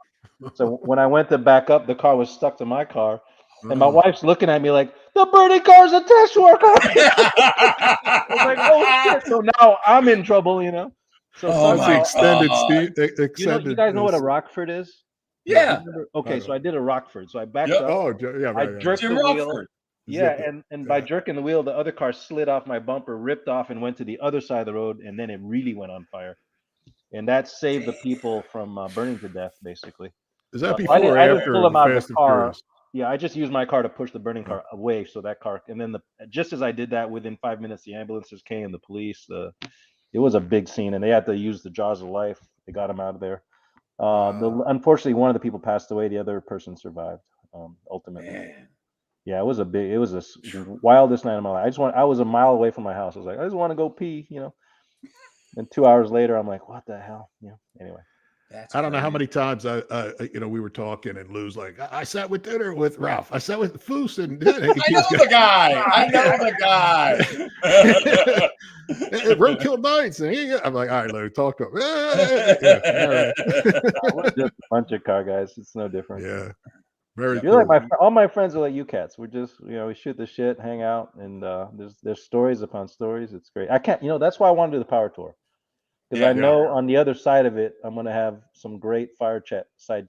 S8: So when I went to back up, the car was stuck to my car. And my wife's looking at me like, the burning car's a test worker. I was like, oh shit. So now I'm in trouble, you know? So
S4: That's the extended.
S8: you guys know what a Rockford is?
S1: Yeah.
S8: Okay, so I did a Rockford. So I backed
S1: Yep.
S8: up.
S4: Oh, yeah, right.
S8: I jerked
S1: Jim
S8: the wheel.
S1: Rockford.
S8: Yeah, and by jerking the wheel, the other car slid off my bumper, ripped off, and went to the other side of the road, and then it really went on fire. And that saved the people from burning to death, basically.
S4: Is that
S8: I
S4: before or
S8: didn't
S4: after
S8: pull them
S4: the
S8: out of
S4: Fast
S8: the
S4: and
S8: car.
S4: Furious?
S8: Yeah, I just used my car to push the burning car away, so that car. And then just as I did that, within 5 minutes, the ambulances came, the police. It was a big scene, and they had to use the jaws of life. They got him out of there. Unfortunately, one of the people passed away. The other person survived. Ultimately.
S1: Man.
S8: Yeah, it was the wildest night of my life. I was a mile away from my house. I was like, I just want to go pee, you know. And 2 hours later, I'm like, what the hell? You know. Anyway.
S4: I don't know how many times we were talking and Lou's like, I sat with dinner with Ralph. I sat with Foose and
S1: I know the guy. I know the guy.
S4: Roadkill Nights. And I'm like, all right, Lou, talk to him. All right.
S8: We're just a bunch of car guys. It's no different.
S4: Yeah. Very
S8: You're
S4: cool.
S8: like all my friends are like you cats. We're just, we shoot the shit, hang out, and there's stories upon stories. It's great. I can't, that's why I want to do the power tour. Because I know on the other side of it, I'm going to have some great side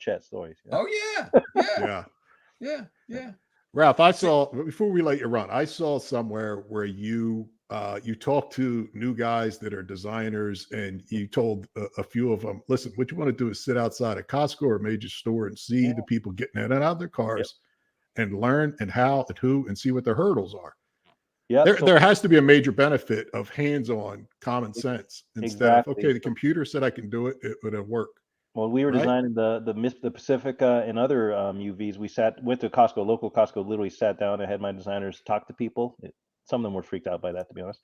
S8: chat stories. You know?
S1: Oh, yeah.
S4: Ralph, I saw, before we let you run, I saw somewhere where you talked to new guys that are designers and you told a few of them, listen, what you want to do is sit outside a Costco or a major store and see the people getting in and out of their cars and learn and how and who and see what their hurdles are. Yeah, there has to be a major benefit of hands-on common sense instead of, okay, the computer said I can do it, it would work.
S8: Well, we were designing the Pacifica and other UVs. We went to Costco, local Costco, literally sat down and had my designers talk to people. Some of them were freaked out by that, to be honest.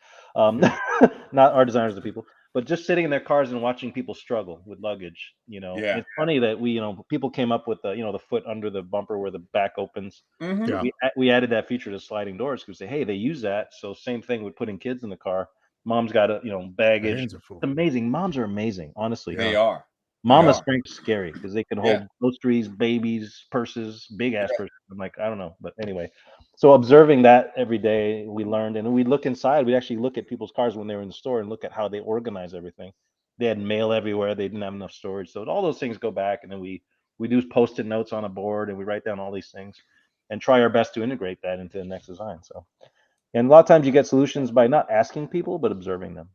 S8: Not our designers, the people, but just sitting in their cars and watching people struggle with luggage. It's funny that people came up with the foot under the bumper where the back opens.
S1: Mm-hmm.
S8: We added that feature to sliding doors because hey, they use that. So same thing with putting kids in the car. Mom's got baggage. It's amazing. Moms are amazing, honestly.
S1: They are.
S8: Mama strength is scary because they can hold groceries, babies, purses, big ass purses. I'm like, I don't know, but anyway. So observing that every day, we learned, and we look inside. We actually look at people's cars when they were in the store and look at how they organize everything. They had mail everywhere. They didn't have enough storage, so all those things go back, and then we do Post-it notes on a board, and we write down all these things, and try our best to integrate that into the next design. So, and a lot of times you get solutions by not asking people, but observing them.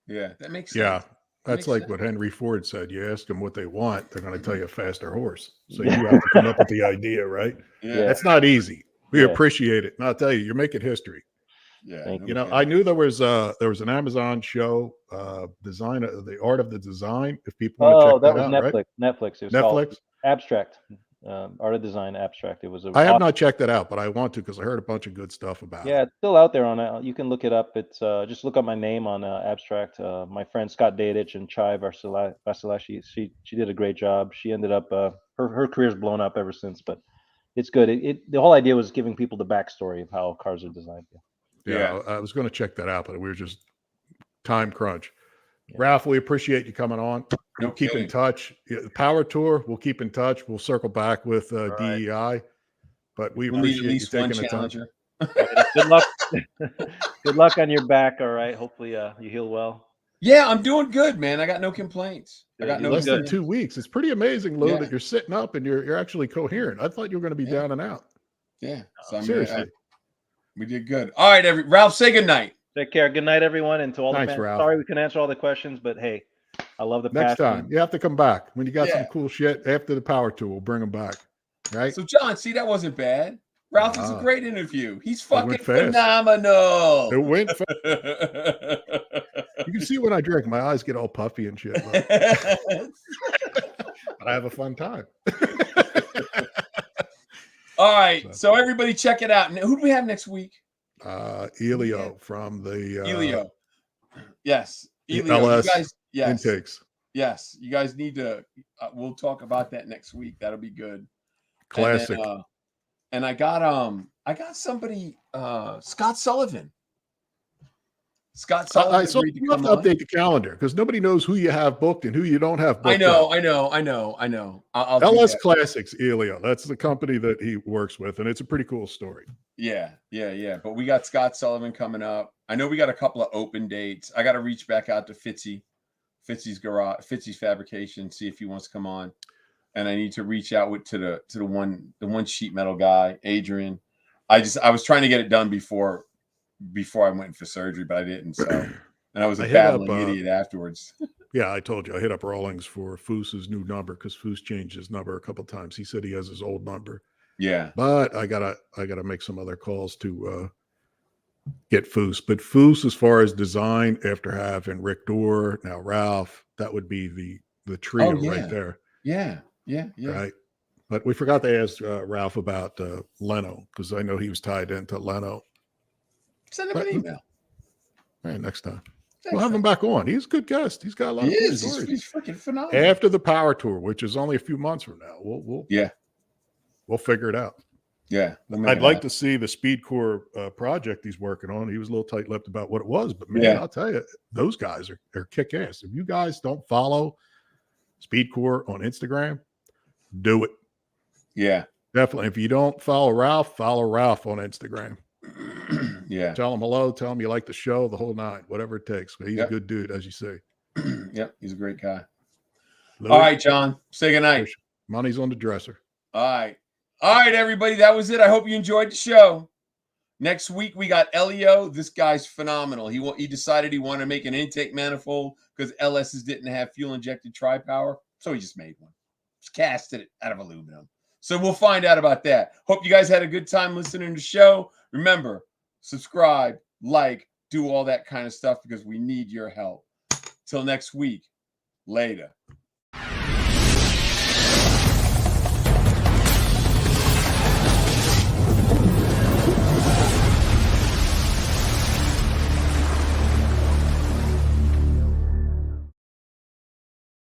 S1: Yeah, that makes sense.
S4: Yeah. That's like what Henry Ford said. You ask them what they want, they're going to tell you a faster horse. So you have to come up with the idea, right?
S1: Yeah.
S4: That's not easy. We appreciate it. And I'll tell you, you're making history.
S1: Yeah.
S4: I knew there was an Amazon show, design the art of the design. If people want to check that out,
S8: Netflix.
S4: Right?
S8: Netflix. It was called Abstract. Art of Design Abstract. It was.
S4: I have not checked it out, but I want to because I heard a bunch of good stuff about it.
S8: Yeah, it's still out there on it. You can look it up. It's just look up my name on Abstract. My friend Scott Dadich and Chai Vasilashi, she did a great job. She ended up her career's blown up ever since, but it's good. The whole idea was giving people the backstory of how cars are designed.
S4: Yeah, I was going to check that out, but we were just time crunch. Yeah. Ralph, we appreciate you coming on. We'll keep in touch. The Power Tour, we'll keep in touch. We'll circle back with DEI, but we'll appreciate you taking the time.
S8: Good luck. Good luck on your back. All right. Hopefully you heal well.
S1: Yeah, I'm doing good, man. I got no complaints.
S8: Good.
S1: I got no
S4: less than 2 weeks. It's pretty amazing, Lou, that you're sitting up and you're actually coherent. I thought you were going to be down and out.
S1: Yeah. So
S4: seriously.
S1: We did good. All right, Ralph, say good night.
S8: Take care. Good night, everyone. And to all
S4: Thanks,
S8: the fans,
S4: Ralph.
S8: sorry we couldn't answer all the questions, but hey, I love the
S4: next
S8: passion.
S4: time. You have to come back. When you got some cool shit after the Power Tour, we'll bring them back. Right?
S1: So, John, see, that wasn't bad. Ralph is a great interview. He's fucking
S4: fast.
S1: phenomenal.
S4: It went fast. You can see when I drink, my eyes get all puffy and shit. But I have a fun time.
S1: All right. So everybody check it out. Who do we have next week?
S4: Elio from the
S1: Elio. Yes. Elio.
S4: LS
S1: you guys,
S4: intakes.
S1: Yes. You guys need to we'll talk about that next week. That'll be good.
S4: Classic.
S1: And I got somebody, Scott Sullivan. Scott Sullivan.
S4: So you have to update the calendar because nobody knows who you have booked and who you don't have booked.
S1: I know. I'll
S4: LS Classics, Elio. That's the company that he works with, and it's a pretty cool story.
S1: Yeah. But we got Scott Sullivan coming up. I know we got a couple of open dates. I got to reach back out to Fitzy's garage, Fitzy's Fabrication, see if he wants to come on. And I need to reach out to the one sheet metal guy, Adrian. I was trying to get it done before I went for surgery, but I didn't. So, and I was a babbling idiot afterwards.
S4: Yeah, I told you I hit up Rawlings for Foos's new number because Foos changed his number a couple of times. He said he has his old number.
S1: Yeah,
S4: but I gotta make some other calls to get Foos. But Foos, as far as design, after having Rick Dorr, now Ralph, that would be the trio right there.
S1: Yeah.
S4: Right. But we forgot to ask Ralph about Leno because I know he was tied into Leno.
S1: Send him an email.
S4: All right, next time. We'll have him back on. He's a good guest. He's got a lot of good stories.
S1: He's freaking phenomenal.
S4: After the Power Tour, which is only a few months from now, we'll figure it out.
S1: Yeah.
S4: I'd like to see the Speedcore project he's working on. He was a little tight-lipped about what it was, but man, I'll tell you, those guys are kick-ass. If you guys don't follow Speedcore on Instagram, do it.
S1: Yeah.
S4: Definitely. If you don't follow Ralph on Instagram.
S1: Yeah.
S4: Tell him hello. Tell him you like the show, the whole nine, whatever it takes. But he's a good dude, as you say.
S1: Yep. He's a great guy.
S4: Louis,
S1: all right, John. Say goodnight.
S4: Money's on the dresser.
S1: All right. All right, everybody. That was it. I hope you enjoyed the show. Next week, we got Elio. This guy's phenomenal. He decided he wanted to make an intake manifold because LSs didn't have fuel-injected tri-power. So he just made one. Just casted it out of aluminum. So we'll find out about that. Hope you guys had a good time listening to the show. Remember, subscribe, like, do all that kind of stuff because we need your help. Till next week. Later.